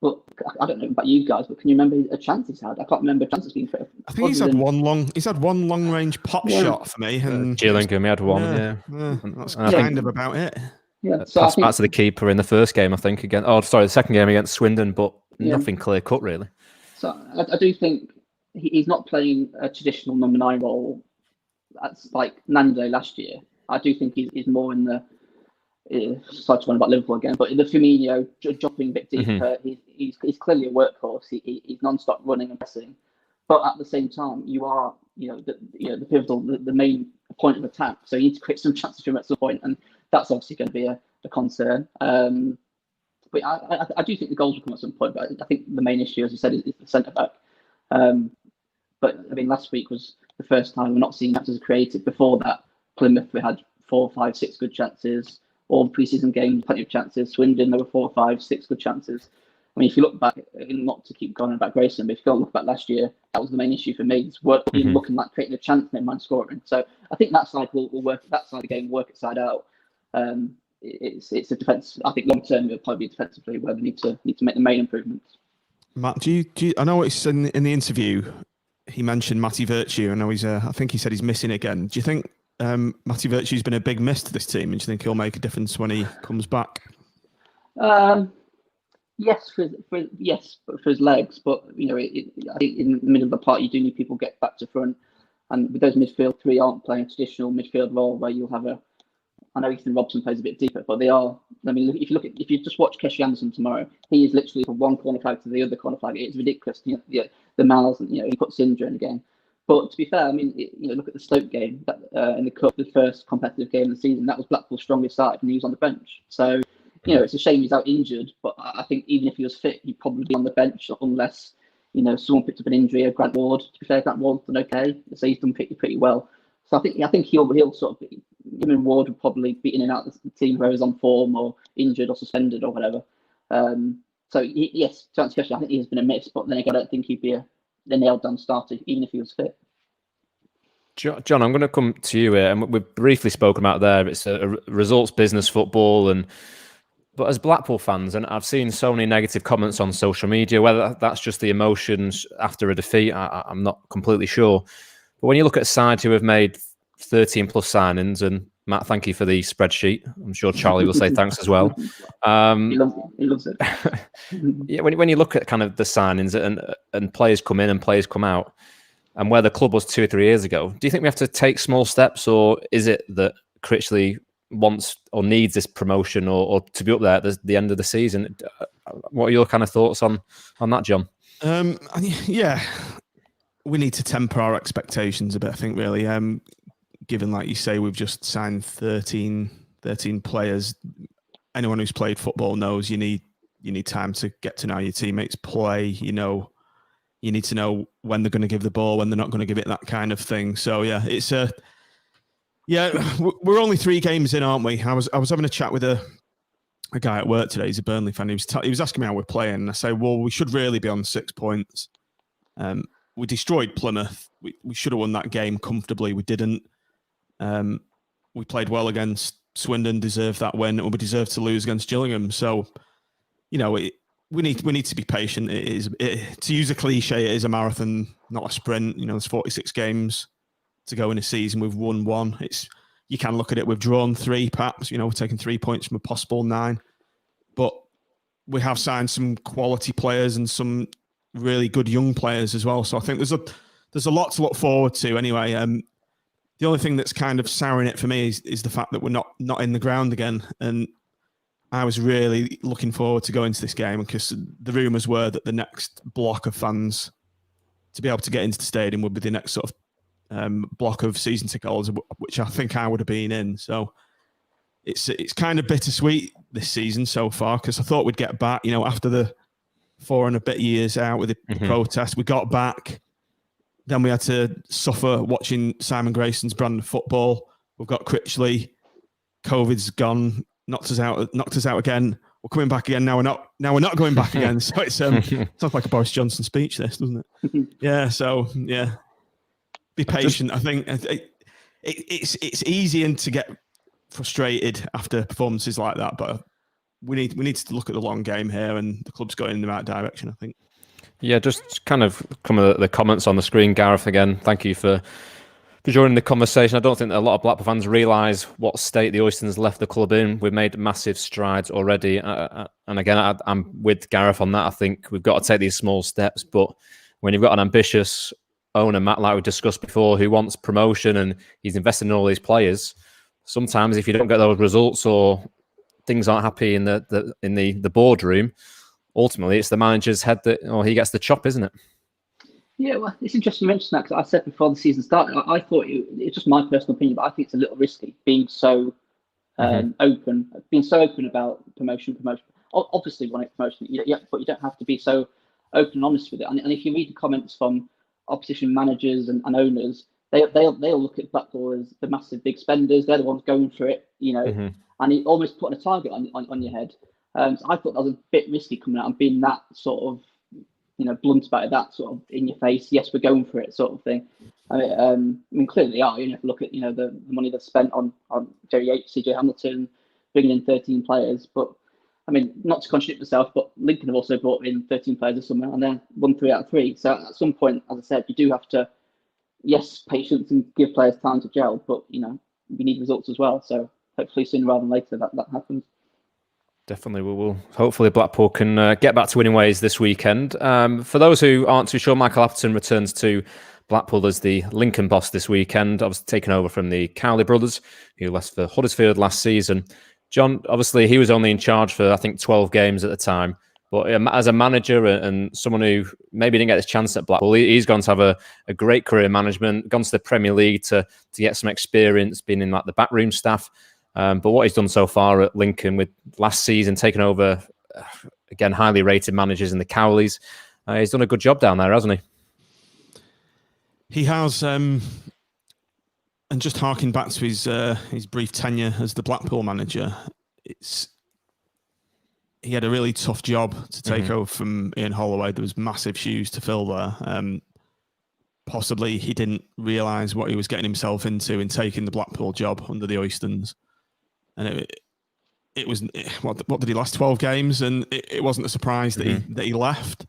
But I don't know about you guys, but can you remember a chance he's had? I can't remember chances being fair. I think he's had one long range pop shot for me. And Gillingham, he had one. That's kind of about it. Yeah, so pass back to the keeper in the first game, I think, again. Oh, sorry, the second game against Swindon, but nothing clear cut, really. So I do think he's not playing a traditional number 9 role. That's like Nando last year. I do think he's more in the. Sorry to talk about Liverpool again, but the Firmino dropping a bit deeper. He's clearly a workhorse. He's non-stop running and pressing, but at the same time, you are the pivotal, the main point of attack. So you need to create some chances for him at some point, and that's obviously going to be a concern. But I do think the goals will come at some point. But I think the main issue, as you said, is the centre back. But I mean, last week was the first time we're not seeing chances created. Before that, Plymouth, we had 4, 5, 6 good chances. All the preseason games, plenty of chances. Swindon, there were 4, 5, 6 good chances. I mean, if you look back, not to keep going about Grayson, but if you look back last year, that was the main issue for me. It's looking like creating a chance, no man scoring. So I think that side will work. That side of the game will work its side out. It's a defence. I think long term it'll probably be defensively where they need to make the main improvements. Matt, do you? I know it's in the interview. He mentioned Matty Virtue. I know I think he said he's missing again. Do you think Matty Virtue's been a big miss to this team, and do you think he'll make a difference when he comes back? Yes, for his legs, but I think in the middle of the park you do need people to get back to front, and with those midfield 3 aren't playing a traditional midfield role where you'll have I know Ethan Robson plays a bit deeper, but they are. I mean, if you just watch Keshi Anderson tomorrow, he is literally from one corner flag to the other corner flag. It's ridiculous. The miles, and he puts Indra in the game. But to be fair, I mean, look at the Stoke game in the cup, the first competitive game of the season. That was Blackpool's strongest side, and he was on the bench. So, it's a shame he's out injured. But I think even if he was fit, he'd probably be on the bench unless, someone picked up an injury. Or Grant Ward. To be fair, Grant Ward's done okay. So he's done pretty well. So I think he'll sort of be. Him and Ward would probably be in and out of the team where he's on form or injured or suspended or whatever. So yes, to answer your question, I think he has been a miss. But then again, I don't think he'd be the nailed down starter, even if he was fit. John, I'm going to come to you here, and we've briefly spoken about there. It's a results business football, but as Blackpool fans, and I've seen so many negative comments on social media, whether that's just the emotions after a defeat, I'm not completely sure. But when you look at sides who have made 13 plus signings, and Matt, thank you for the spreadsheet. I'm sure Charlie will say thanks as well. He loves it. Yeah, when you look at kind of the signings and players come in and players come out, and where the club was 2 or 3 years ago, do you think we have to take small steps, or is it that Critchley wants or needs this promotion or to be up there at the end of the season? What are your kind of thoughts on that, John? Yeah, we need to temper our expectations a bit, I think, really. Given, like you say, we've just signed 13 players. Anyone who's played football knows you need time to get to know your teammates, play, you need to know when they're going to give the ball, when they're not going to give it, that kind of thing. So yeah, we're only 3 games in, aren't we? I was having a chat with a guy at work today. He's a Burnley fan. He was asking me how we're playing, and I say, well, we should really be on 6 points. We destroyed Plymouth. We should have won that game comfortably. We didn't. We played well against Swindon, deserved that win, and we deserved to lose against Gillingham. So, we need to be patient. To use a cliche, it is a marathon, not a sprint. There's 46 games to go in a season. We've won 1. You can look at it. We've drawn 3, perhaps. We're taking 3 points from a possible 9, but we have signed some quality players and some really good young players as well. So I think there's a lot to look forward to. Anyway, the only thing that's kind of souring it for me is the fact that we're not in the ground again. And I was really looking forward to going to this game, because the rumours were that the next block of fans to be able to get into the stadium would be the next sort of block of season ticket holders, which I think I would have been in. So it's kind of bittersweet this season so far, because I thought we'd get back, after the 4 and a bit years out with the protest, we got back. Then we had to suffer watching Simon Grayson's brand of football. We've got Critchley. COVID's gone. Knocked us out again. We're coming back again. Now we're not going back again. So it's sounds like a Boris Johnson speech, this, doesn't it? Yeah. So yeah, be patient. I think it's easy to get frustrated after performances like that, but we need to look at the long game here, and the club's going in the right direction, I think. Yeah, just kind of the comments on the screen. Gareth, again, thank you for joining the conversation. I don't think that a lot of Blackpool fans realise what state the Oystons left the club in. We've made massive strides already. And again, I'm with Gareth on that. I think we've got to take these small steps. But when you've got an ambitious owner, Matt, like we discussed before, who wants promotion and he's invested in all these players, sometimes if you don't get those results or things aren't happy in the boardroom, ultimately it's the manager's head or he gets the chop, isn't it? Yeah, well, it's interesting you mentioned that, because I said before the season started, I thought it's just my personal opinion, but I think it's a little risky being so open about promotion. Obviously, want a promotion, but you don't have to be so open and honest with it. And if you read the comments from opposition managers and owners, they'll look at Blackpool as the massive big spenders. They're the ones going for it, and it almost putting a target on your head. So I thought that was a bit risky coming out and being that sort of, blunt about it, that sort of in your face, yes, we're going for it sort of thing. I mean, clearly they are. If you look at, the money they've spent on Jerry Yates, CJ Hamilton, bringing in 13 players. But, I mean, not to contradict myself, but Lincoln have also brought in 13 players or somewhere, and then won 3 out of 3. So at some point, as I said, you do have to, yes, patience and give players time to gel, but, we need results as well. So hopefully sooner rather than later that happens. Definitely, we will. Hopefully, Blackpool can get back to winning ways this weekend. For those who aren't too sure, Michael Atherton returns to Blackpool as the Lincoln boss this weekend. Obviously, taken over from the Cowley brothers, who left for Huddersfield last season. John, obviously, he was only in charge for, I think, 12 games at the time. But as a manager and someone who maybe didn't get his chance at Blackpool, he's gone to have a great career in management, gone to the Premier League to get some experience, being in like the backroom staff. But what he's done so far at Lincoln, with last season taking over, again, highly rated managers in the Cowleys, he's done a good job down there, hasn't he? He has, and just harking back to his brief tenure as the Blackpool manager, he had a really tough job to take over from Ian Holloway. There was massive shoes to fill there. possibly he didn't realise what he was getting himself into in taking the Blackpool job under the Oystons. And it was, what did he last 12 games? And it wasn't a surprise that he left.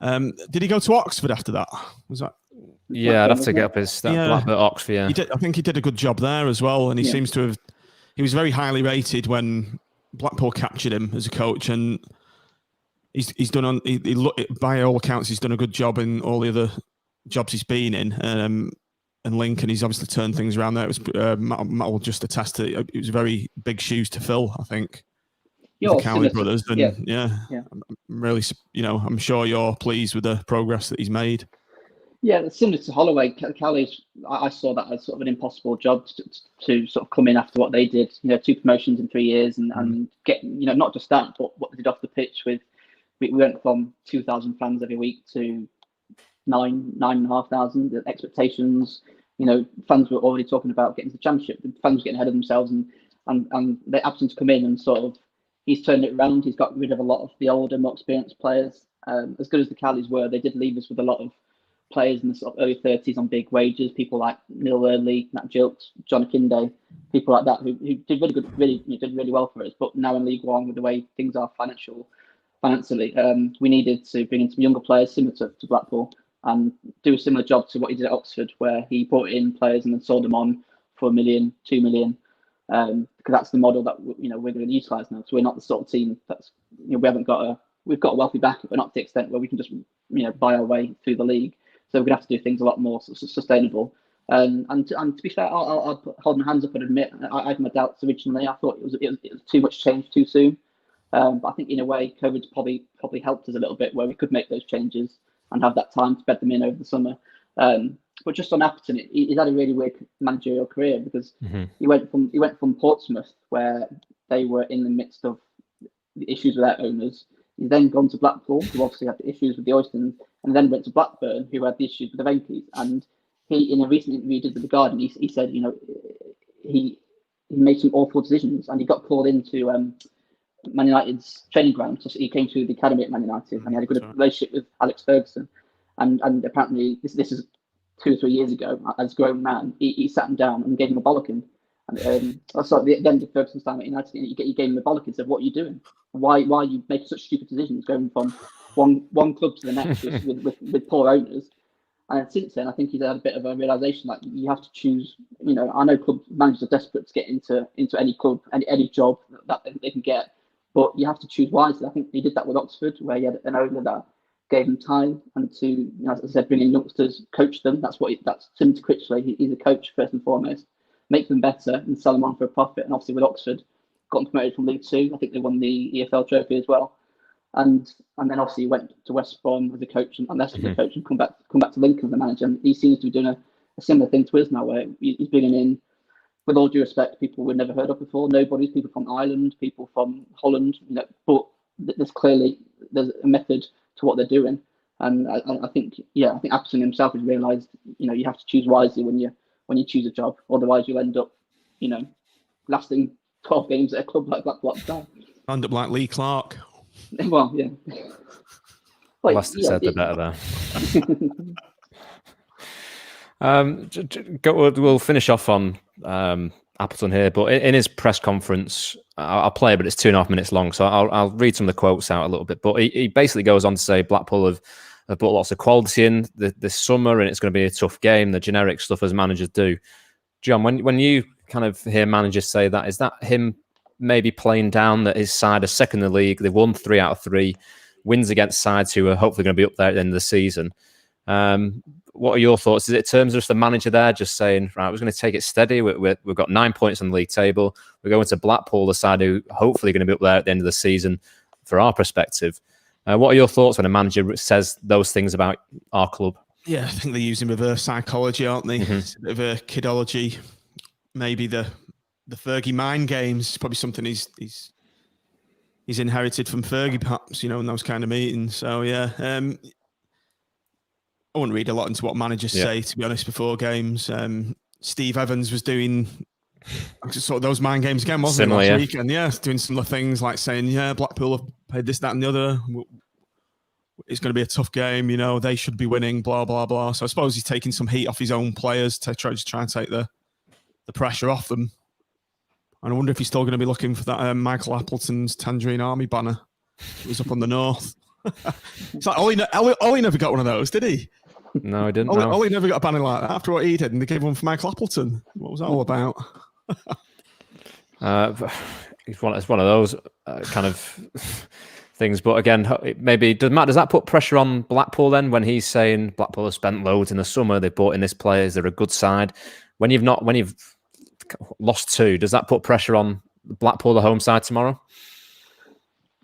Did he go to Oxford after that? Was that? Yeah, I'd have to get up his Blackburn Oxford. Yeah, I think he did a good job there as well, and he seems to have. He was very highly rated when Blackpool captured him as a coach, and he's done by all accounts he's done a good job in all the other jobs he's been in. And Lincoln, he's obviously turned things around there. It was Matt will just attest to it. It was very big shoes to fill, I think. The Cowley brothers, and I'm really, I'm sure you're pleased with the progress that he's made. Yeah, it's similar to Holloway. Cowley's, I saw that as sort of an impossible job to sort of come in after what they did. 2 promotions in 3 years, and get, not just that, but what they did off the pitch. We went from 2,000 fans every week to 9,500. The expectations, fans were already talking about getting to the championship. The fans were getting ahead of themselves, and they asked him to come in and sort of. He's turned it around. He's got rid of a lot of the older, more experienced players. As good as the Cowleys were, they did leave us with a lot of players in the sort of early 30s on big wages. People like Neil Early, Matt Gilks, John Akinde, people like that who did really good, did really well for us. But now in League One, with the way things are financially, we needed to bring in some younger players similar to Blackpool and do a similar job to what he did at Oxford, where he brought in players and then sold them on for $1 million, $2 million. Because that's the model that we're going to utilise now. So we're not the sort of team that's we've got a wealthy backer, but not to the extent where we can just buy our way through the league. So we're going to have to do things a lot more sustainable. And to be fair, I'll hold my hands up and admit I had my doubts originally. I thought it was too much change too soon. But I think in a way, COVID's probably helped us a little bit where we could make those changes and have that time to bed them in over the summer. But just on Appleton, he's had a really weird managerial career because he went from Portsmouth, where they were in the midst of the issues with their owners. He's then gone to Blackpool, who obviously had the issues with the Oystons, and then went to Blackburn, who had the issues with the Venkies. And he, in a recent interview he did with The Guardian, he said, he made some awful decisions, and he got called into Man United's training ground. So he came to the academy at Man United, and he had a good relationship with Alex Ferguson. And apparently, this is 2 or 3 years ago, as a grown man, he sat him down and gave him a bollocking. And the end of Ferguson's time at United, he gave him a bollocking and said, "What are you doing? Why are you making such stupid decisions, going from one club to the next with poor owners?" And since then, I think he's had a bit of a realization that you have to choose. I know club managers are desperate to get into any club, any job that they can get, but you have to choose wisely. I think he did that with Oxford, where he had an owner that gave him time and to, as I said, bring in youngsters, coach them. That's similar to Critchley. He's a coach first and foremost. Make them better and sell them on for a profit. And obviously with Oxford, got them promoted from League Two. I think they won the EFL trophy as well. And then obviously he went to West Brom as a coach and Leicester as a coach, and come back to Lincoln as a manager. And he seems to be doing a similar thing to us now, where he's bringing in, with all due respect, people we've never heard of before. Nobodies, people from Ireland, people from Holland. But there's a method to what they're doing. And I think Appleton himself has realised, you have to choose wisely when you choose a job. Otherwise, you'll end up, lasting 12 games at a club like Blackpool. End up like Lee Clark. Well, yeah. The less said, the better there. We'll finish off on Appleton here, but in his press conference, I'll play it, but it's 2.5 minutes long, so I'll read some of the quotes out a little bit. But he basically goes on to say Blackpool have put lots of quality in this summer, and it's going to be a tough game, the generic stuff as managers do. John, when you kind of hear managers say that, is that him maybe playing down that his side are second in the league? They've won 3 out of 3 wins against sides who are hopefully going to be up there at the end of the season. What are your thoughts? Is it in terms of just the manager there just saying, right, we're going to take it steady. We've got 9 points on the league table. We're going to Blackpool, the side who hopefully are going to be up there at the end of the season for our perspective. What are your thoughts when a manager says those things about our club? Yeah, I think they're using reverse psychology, aren't they? It's a bit of a kidology. Maybe the Fergie mind games is probably something he's inherited from Fergie, perhaps, in those kind of meetings. So, yeah. I wouldn't read a lot into what managers say, to be honest, before games. Steve Evans was doing sort of those mind games again, wasn't he, last weekend? Yeah, doing similar things like saying, Blackpool have played this, that and the other. it's going to be a tough game. They should be winning. Blah blah blah. So I suppose he's taking some heat off his own players to try and take the pressure off them. And I wonder if he's still going to be looking for that Michael Appleton's Tangerine Army banner. It was up on the north. It's like Ollie never got one of those, did he? No, he didn't. Ollie never got a banner like that after what he did, and they gave one for Michael Appleton. What was that all about? It's one of those kind of things. But again, maybe does that put pressure on Blackpool then when he's saying Blackpool have spent loads in the summer, they've bought in this players, they're a good side. When you've lost 2, does that put pressure on Blackpool, the home side tomorrow?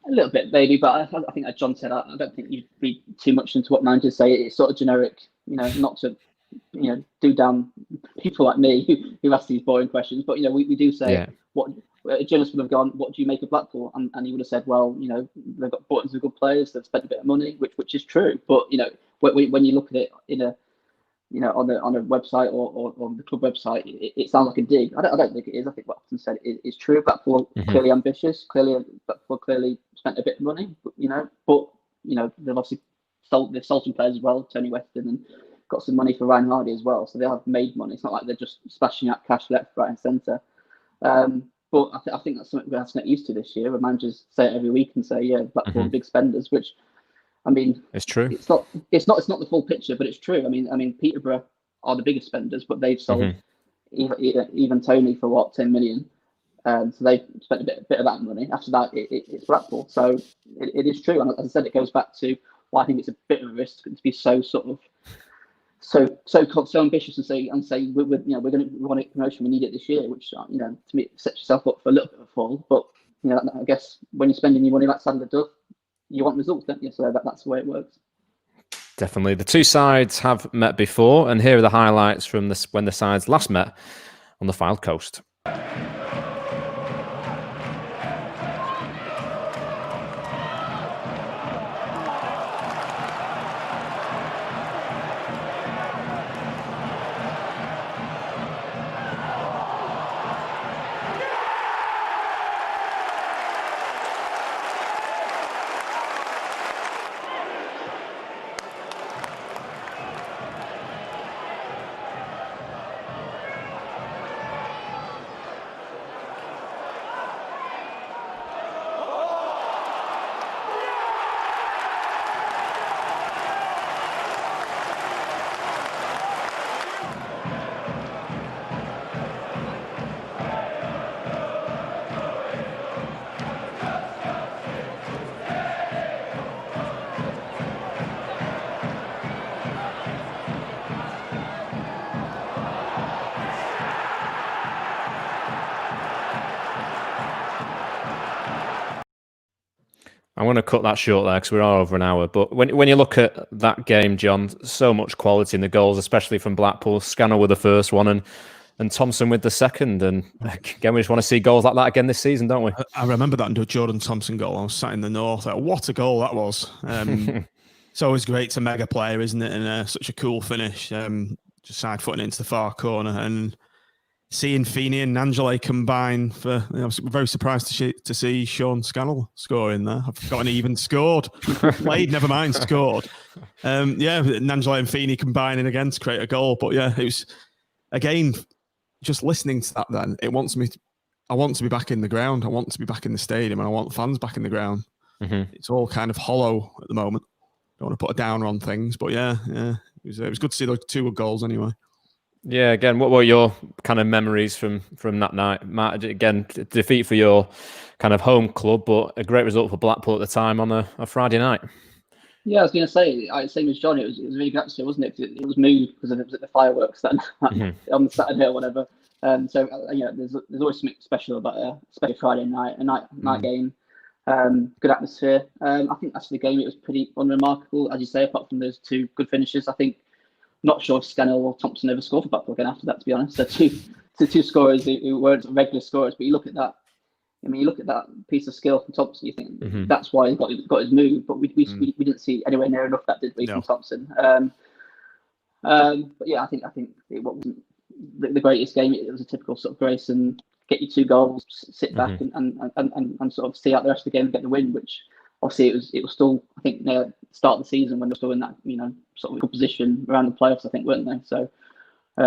A little bit, maybe, but I think, as John said, I don't think you'd read too much into what managers say. It's sort of generic, not to, do down people like me who ask these boring questions. But we do say what a journalist would have gone. What do you make of Blackpool? And he would have said, well, they've got bought into good players, they've spent a bit of money, which is true. But when you look at it in a on a website or on the club website, it sounds like a dig. I don't think it is. I think what Upton said is true. Blackpool clearly ambitious. Blackpool clearly spent a bit of money. But they've obviously sold some players as well. Tony Weston, and got some money for Ryan Hardy as well. So they have made money. It's not like they're just splashing out cash left, right, and centre. But I think that's something we have to get used to this year. Where managers say it every week and say, "Yeah, Blackpool big spenders," which. I mean, it's true. It's not the full picture, but it's true. I mean, Peterborough are the biggest spenders, but they've sold even Tony for 10 million. So they've spent a bit of that money. After that, it's Blackpool. So it is true. And as I said, it goes back to why I think it's a bit of a risk to be so ambitious and say we want to get promotion. We need it this year, which to me it sets yourself up for a little bit of a fall. But I guess when you're spending your money like Sandler does, you want results, don't you? So that's the way it works. Definitely. The two sides have met before, and here are the highlights from when the sides last met on the Fylde Coast. I'm going to cut that short there because we're all over an hour. But when you look at that game, John, so much quality in the goals, especially from Blackpool. Scannell with the first one and Thompson with the second. And again, we just want to see goals like that again this season, don't we? I remember that Jordan Thompson goal. I was sat in the north. What a goal that was. It's always great to mega player, isn't it? And such a cool finish. Just side footing into the far corner. And seeing Feeney and Nangelay combine for, I was very surprised to see Sean Scannell scoring there. I've forgotten he even scored. Played, never mind, scored. Nangelay and Feeney combining again to create a goal. But yeah, it was, again, just listening to that then, I want to be back in the ground. I want to be back in the stadium, and I want fans back in the ground. It's all kind of hollow at the moment. Don't want to put a downer on things, but yeah. It was good to see those 2 good goals anyway. Yeah, again, what were your kind of memories from that night, Matt? Again, defeat for your kind of home club, but a great result for Blackpool at the time on a Friday night. Yeah, I was going to say, same as John, it was really good atmosphere, wasn't it? It was moved because it was at the fireworks then on the Saturday or whatever. There's always something special about a Friday night, night game. Good atmosphere. I think after the game it was pretty unremarkable, as you say, apart from those 2 good finishes. I think. Not sure if Scannell or Thompson ever scored for Blackpool again after that, to be honest. So two scorers who weren't regular scorers, but you look at that. I mean, you look at that piece of skill from Thompson. You think that's why he got his move, but we didn't see anywhere near enough that, did we, from Thompson? But yeah, I think it wasn't the greatest game. It was a typical sort of Grayson, get you 2 goals, sit back and sort of see out the rest of the game and get the win, which obviously it was still, I think, start of the season when they're still in that sort of good position around the playoffs, I think, weren't they? So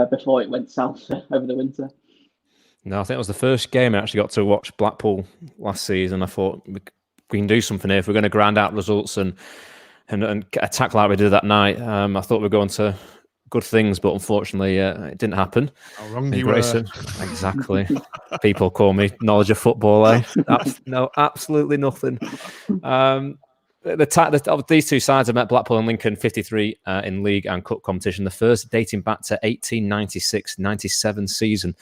before it went south over the winter. No, I think it was the first game I actually got to watch Blackpool last season. I thought we can do something here if we're going to grind out results and attack like we did that night. I thought we were going to good things, but unfortunately it didn't happen. How wrong you were. Exactly. People call me knowledge of football. No, absolutely nothing. These two sides have met Blackpool and Lincoln 53 in league and cup competition, the first dating back to 1896-97 season.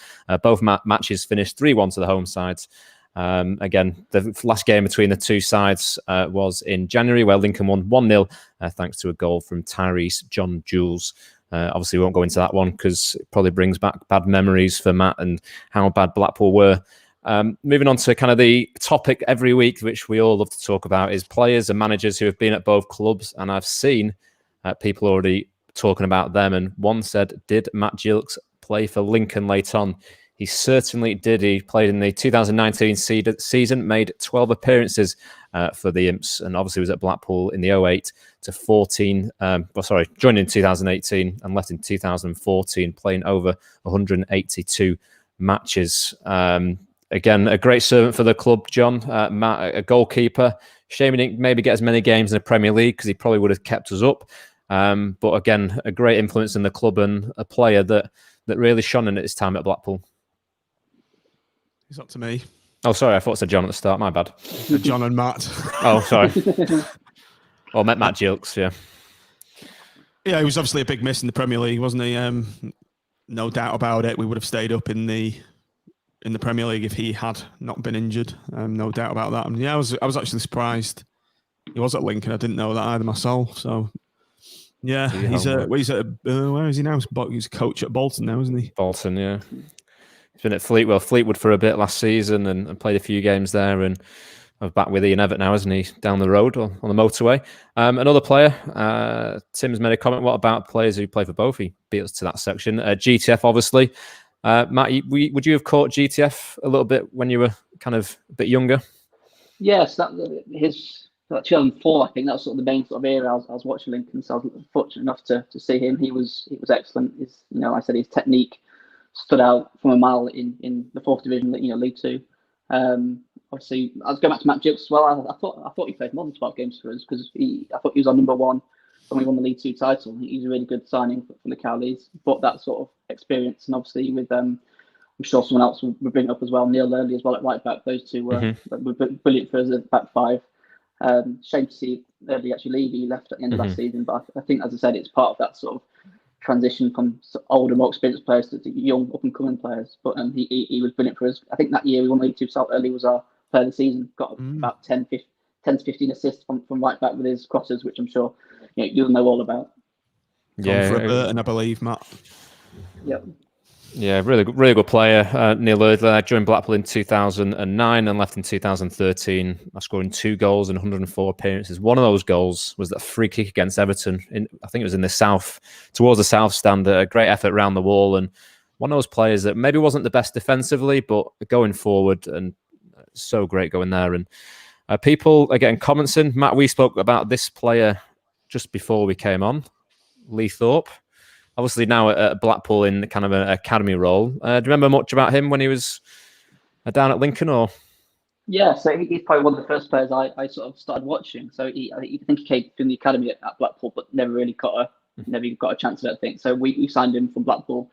Both matches finished 3-1 to the home sides. Again, the last game between the two sides was in January, where Lincoln won 1-0 thanks to a goal from Tyrese John Jules. Obviously, we won't go into that one because it probably brings back bad memories for Matt and how bad Blackpool were. Moving on to kind of the topic every week, which we all love to talk about, is players and managers who have been at both clubs. And I've seen people already talking about them. And one said, did Matt Gilks play for Lincoln late on? He certainly did. He played in the 2019 season, made 12 appearances for the Imps, and obviously was at Blackpool in the 08 to 14. Joined in 2018 and left in 2014, playing over 182 matches. Again, a great servant for the club, John. Matt, a goalkeeper. Shame he didn't maybe get as many games in the Premier League because he probably would have kept us up. But again, a great influence in the club and a player that really shone in his time at Blackpool. It's up to me. Oh, sorry, I thought it said John at the start. My bad. John and Matt. Oh, sorry. Or Matt Gilks, yeah. Yeah, he was obviously a big miss in the Premier League, wasn't he? No doubt about it. We would have stayed up in the Premier League if he had not been injured. No doubt about that. And yeah, I was actually surprised he was at Lincoln. I didn't know that either myself. So yeah, where is he now? He's coach at Bolton now, isn't he? Bolton, yeah. He's been at Fleetwood for a bit last season and played a few games there, and I'm back with Ian Everett now, isn't he? Down the road on the motorway. Another player, Tim's made a comment. What about players who play for both? He beat us to that section. GTF, obviously. Matt, would you have caught GTF a little bit when you were kind of a bit younger? Yes, his 2004, I think that was sort of the main sort of era I was watching Lincoln. So I was fortunate enough to see him. He was excellent. I said his technique stood out from a mile in the fourth division, League Two. Obviously, I was going back to Matt Gilks as well. I thought he played more than 12 games for us because I thought he was our number one when we won the League Two title. He's a really good signing from the Cowleys. But that sort of experience, and obviously with I'm sure someone else will bring it up as well. Neil Lurley as well at right back. Those two were brilliant for us at back five. Shame to see Lurley actually leave. He left at the end of last season, but I think, as I said, it's part of that sort of transition from older, more experienced players to young, up-and-coming players. But he was brilliant for us. I think that year we won League Two. South Early was our player of the season. Got about 10 to 15 assists from right back with his crosses, which I'm sure you'll know all about. Yeah, for Burton, I believe, Matt. Yep. Yeah, really good player. Neil Luedler joined Blackpool in 2009 and left in 2013. Scoring 2 goals and 104 appearances. One of those goals was that free kick against Everton. I think it was in the south, towards the south stand. A great effort around the wall, and one of those players that maybe wasn't the best defensively, but going forward, and so great going there. And people are getting comments in. Matt, we spoke about this player just before we came on, Lee Thorpe. Obviously now at Blackpool in kind of an academy role. Do you remember much about him when he was down at Lincoln? Or yeah, so he's probably one of the first players I sort of started watching. So I think he came from the academy at Blackpool, but never got a chance, I don't think. So we signed him from Blackpool,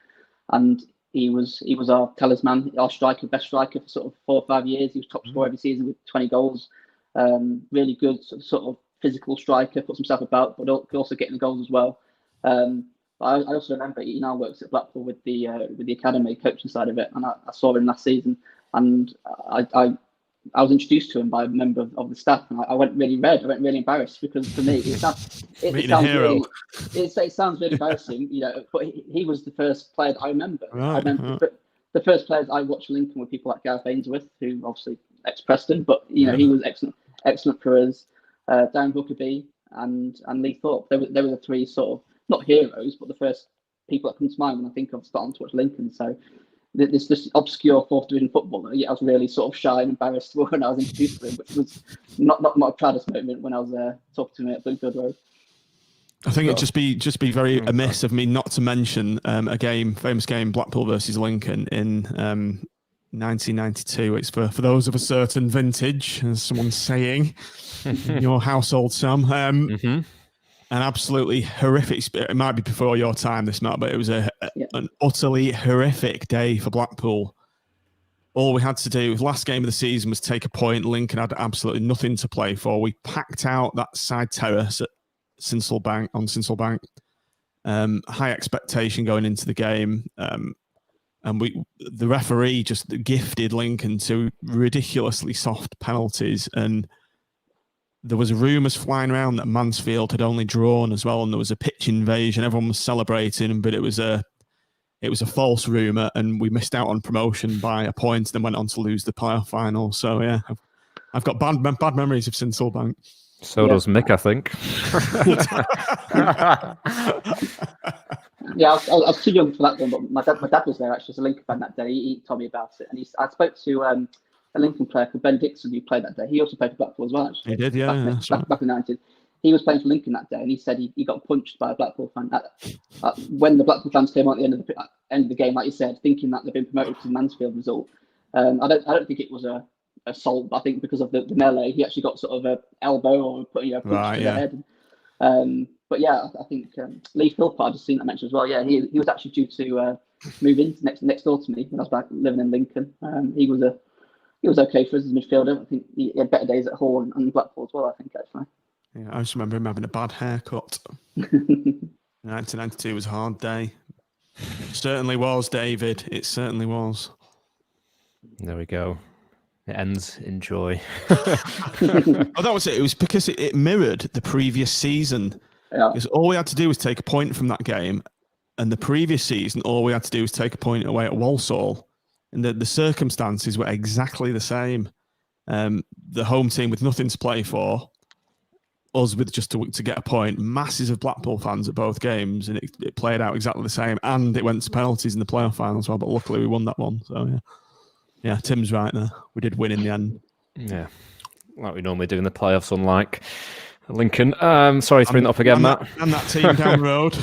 and he was our talisman, our striker, best striker for sort of 4 or 5 years. He was top scorer every season with 20 goals. Really good sort of physical striker, puts himself about, but also getting the goals as well. I also remember he now works at Blackpool with the academy coaching side of it, and I saw him last season, and I was introduced to him by a member of the staff, and I went really red. I went really embarrassed because for me it sounds really embarrassing, But he was the first player that I remember. Right, I remember the first players I watched Lincoln were people like Gareth Ainsworth, who obviously ex-Preston, but he was excellent for us. Darren Huckabee and Lee Thorpe. They were the three sort of, not heroes, but the first people that come to mind when I think of starting to watch Lincoln. So this obscure fourth division footballer. Yet I was really sort of shy and embarrassed when I was introduced to him, which was not my proudest moment when I was talking to him at Bloomfield Road. I think it'd just be very amiss of me not to mention a famous game, Blackpool versus Lincoln in 1992. It's for those of a certain vintage, as someone's saying, in your household, Sam. An absolutely horrific. It might be before your time, this Matt, but it was an utterly horrific day for Blackpool. All we had to do, last game of the season, was take a point. Lincoln had absolutely nothing to play for. We packed out that side terrace at Sinsel Bank. High expectation going into the game, and the referee just gifted Lincoln to ridiculously soft penalties, and there was rumours flying around that Mansfield had only drawn as well, and there was a pitch invasion. Everyone was celebrating, but it was a false rumour, and we missed out on promotion by a point, and then went on to lose the playoff final. So yeah, I've got bad memories of Sinsel Bank. So does Mick, I think. Yeah, I was too young for that one, but my dad was there actually as a Lincoln fan that day. He told me about it, and I spoke to a Lincoln player called Ben Dixon who played that day. He also played for Blackpool as well, actually. He did, yeah. Back in the 90s. He was playing for Lincoln that day, and he said he got punched by a Blackpool fan. When the Blackpool fans came out at the end of the game, like you said, thinking that they'd been promoted to the Mansfield result. I don't think it was a assault, but I think because of the melee, he actually got sort of a elbow or punch to the head. But yeah, I think Lee Philpott, I've just seen that mentioned as well. Yeah, he was actually due to move in next door to me when I was back living in Lincoln. He was okay for us as a midfielder. I think he had better days at Hull and Blackpool as well, I think, actually. Yeah, I just remember him having a bad haircut. 1992 was a hard day. It certainly was, David. It certainly was. There we go. It ends in joy. That was it. It was because it mirrored the previous season. Yeah. Because all we had to do was take a point from that game, and the previous season, all we had to do was take a point away at Walsall, and the circumstances were exactly the same. The home team with nothing to play for, us with just to get a point, masses of Blackpool fans at both games, and it played out exactly the same, and it went to penalties in the playoff final as well, but luckily we won that one. So yeah, Tim's right there. We did win in the end. Yeah, like we normally do in the playoffs, unlike Lincoln. Sorry to bring that up again, Matt. And that team down the road.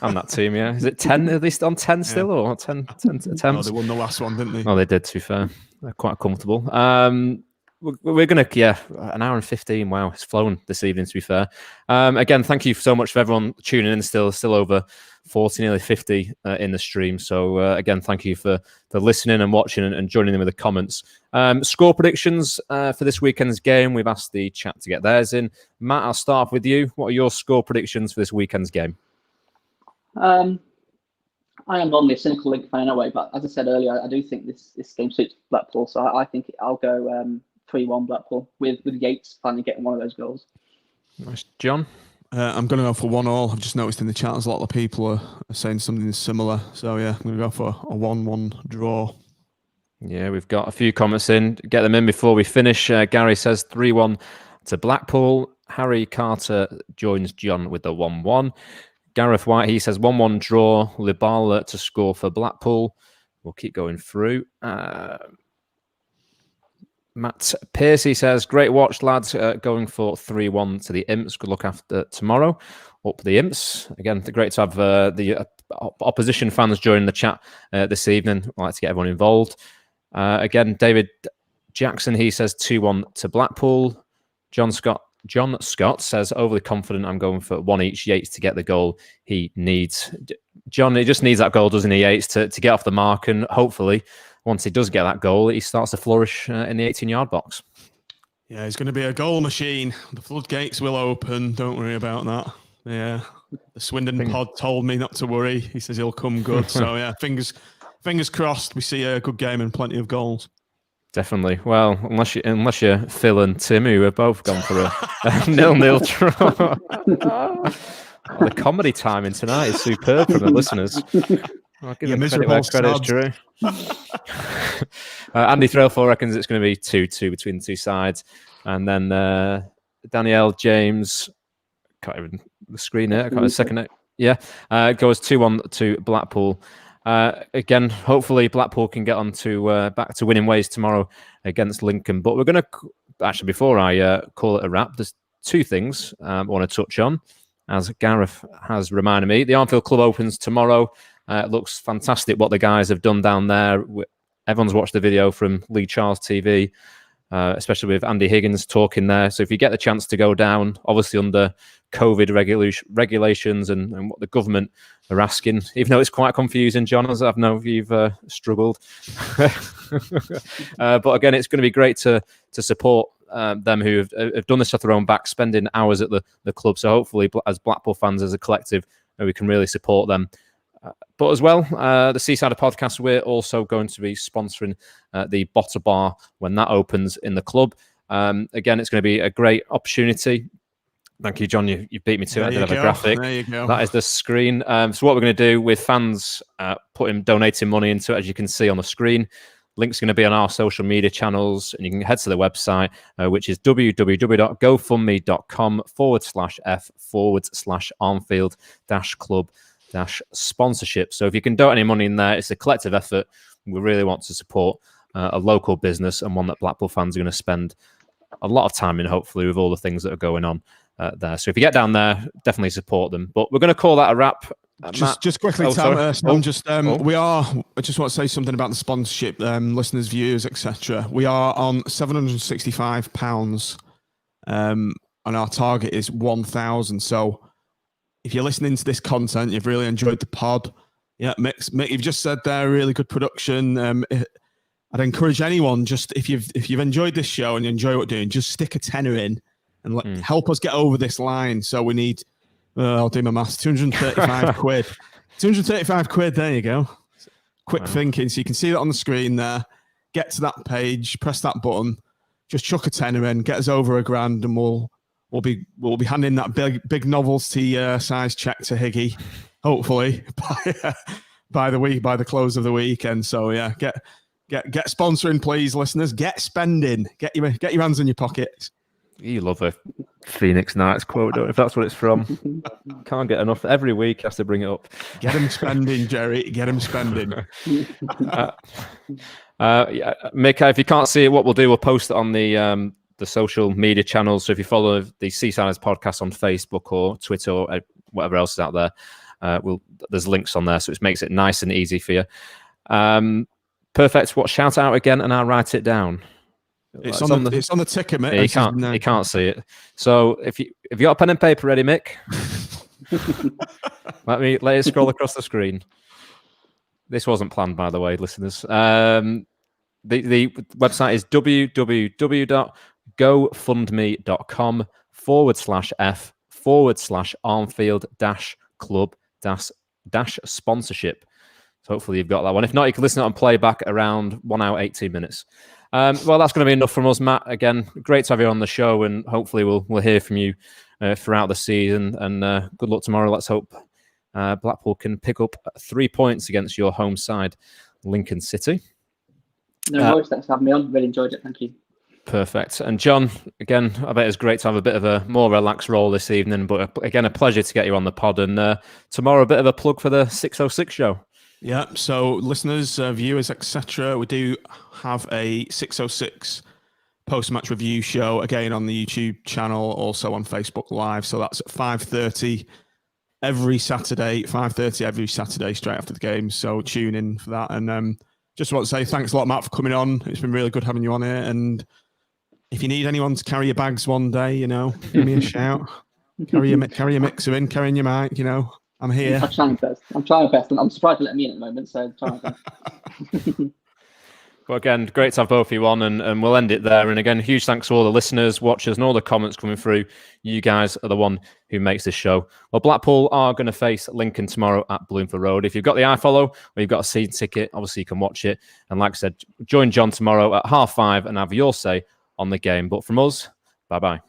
And that team, yeah. Is it 10, at least on 10 still, or 10 attempts? No, they won the last one, didn't they? Oh, they did, to be fair. They're quite comfortable. We're going to, an hour and 15. Wow, it's flown this evening, to be fair. Again, thank you so much for everyone tuning in. Still over 40, nearly 50 in the stream. So, again, thank you for listening and watching and joining in with the comments. Score predictions for this weekend's game. We've asked the chat to get theirs in. Matt, I'll start off with you. What are your score predictions for this weekend's game? I am normally a cynical Lincoln fan anyway, but as I said earlier, I do think this game suits Blackpool. So I think I'll go 3-1 Blackpool with Yates finally getting one of those goals. Nice. John? I'm going to go for 1-1. I've just noticed in the chat there's a lot of people are saying something similar. So yeah, I'm going to go for a 1-1 draw. Yeah, we've got a few comments in. Get them in before we finish. Gary says 3-1 to Blackpool. Harry Carter joins John with the 1-1. Gareth White, he says 1-1 draw. Luedler to score for Blackpool. We'll keep going through. Matt Piercy says, great watch, lads. Going for 3-1 to the Imps. Good luck after tomorrow. Up the Imps. Again, great to have the opposition fans join the chat this evening. I'd like to get everyone involved. Again, David Jackson, he says 2-1 to Blackpool. John Scott says, overly confident. I'm going for one each. Yates to get the goal he needs. John, he just needs that goal, doesn't he, Yates, to get off the mark, and hopefully once he does get that goal, he starts to flourish in the 18-yard box. Yeah, he's going to be a goal machine. The floodgates will open. Don't worry about that. Yeah, the Swindon pod told me not to worry. He says he'll come good. So yeah, fingers crossed. We see a good game and plenty of goals. Definitely. Well, unless you're Phil and Tim, who have both gone for a 0-0 draw. The comedy timing tonight is superb from the listeners. I'll give them credit where credit's due. Andy Threlfall reckons it's going to be 2-2 between the two sides. And then Danielle James, can't even the screen there, I can't a second. Yeah, goes 2-1 to Blackpool. Again, hopefully Blackpool can get on to back to winning ways tomorrow against Lincoln. But we're going to actually, before I call it a wrap, there's two things I want to touch on. As Gareth has reminded me, the Armfield Club opens tomorrow. It looks fantastic what the guys have done down there. Everyone's watched the video from Lee Charles TV, especially with Andy Higgins talking there. So if you get the chance to go down, obviously under COVID regulations and what the government are asking, even though it's quite confusing, John, as I know you've struggled. But again, it's going to be great to support them who have done this off their own back, spending hours at the club. So hopefully, as Blackpool fans, as a collective, we can really support them. But as well, the Seasider podcast, we're also going to be sponsoring the Botter Bar when that opens in the club. Again, it's going to be a great opportunity. Thank you, John. You beat me to it. I did have a graphic. There you go. That is the screen. So what we're going to do with fans donating money into it, as you can see on the screen, link's going to be on our social media channels, and you can head to the website, which is www.gofundme.com/f/Armfield-Club-sponsorship. So if you can donate any money in there, it's a collective effort. We really want to support a local business, and one that Blackpool fans are going to spend a lot of time in, hopefully, with all the things that are going on there. So if you get down there, definitely support them. But we're going to call that a wrap. Just quickly, Tom, I just want to say something about the sponsorship, listeners, viewers, etc. We are on £765, and our target is 1,000. So if you're listening to this content, you've really enjoyed the pod. Yeah, Mick, you've just said there, really good production. I'd encourage anyone, just if you've enjoyed this show and you enjoy what we're doing, just stick a tenner in and help us get over this line. So we need, I'll do my maths, 235 quid. 235 quid, there you go. Quick thinking. So you can see that on the screen there. Get to that page, press that button, just chuck a tenner in, get us over £1,000, and we'll be handing that big novelty size check to Higgy, hopefully by the close of the weekend. So yeah, get sponsoring, please, listeners. Get spending. Get your hands in your pockets. You love a Phoenix Knights quote, don't you? If that's what it's from. Can't get enough. Every week has to bring it up. Get him spending, Jerry. Get him spending. Mick, if you can't see it, what we'll do, we'll post it on the social media channels. So if you follow the Seasiders podcast on Facebook or Twitter or whatever else is out there, there's links on there, so it makes it nice and easy for you. Perfect. What, shout out again, and I'll write it down. It's on the ticket, mate. Yeah, you can't see it. So if you got a pen and paper ready, Mick, let it scroll across the screen. This wasn't planned, by the way, listeners. The website is www.gofundme.com/f/Armfield-Club-sponsorship. So hopefully you've got that one. If not, you can listen to it on playback around 1 hour, 18 minutes. Well, that's going to be enough from us, Matt. Again, great to have you on the show, and hopefully we'll hear from you throughout the season. And good luck tomorrow. Let's hope Blackpool can pick up 3 points against your home side, Lincoln City. No worries. Thanks for having me on. Really enjoyed it. Thank you. Perfect. And John, again, I bet it's great to have a bit of a more relaxed role this evening. But again, a pleasure to get you on the pod. And tomorrow, a bit of a plug for the 606 show. Yeah, so listeners, viewers, etc., we do have a 606 post-match review show, again on the YouTube channel, also on Facebook Live. So that's at 5:30 every Saturday, 5:30 every Saturday straight after the game. So tune in for that. And just want to say thanks a lot, Matt, for coming on. It's been really good having you on here. And if you need anyone to carry your bags one day, give me a shout. Carry your mixer in, carrying your mic, I'm here. I'm trying my best. I'm surprised to let me in at the moment, so I'm trying my best. Well, again, great to have both of you on, and we'll end it there. And again, huge thanks to all the listeners, watchers, and all the comments coming through. You guys are the one who makes this show. Well, Blackpool are going to face Lincoln tomorrow at Bloomfield Road. If you've got the iFollow or you've got a season ticket, obviously you can watch it. And like I said, join John tomorrow at 5:30 and have your say on the game. But from us, bye-bye.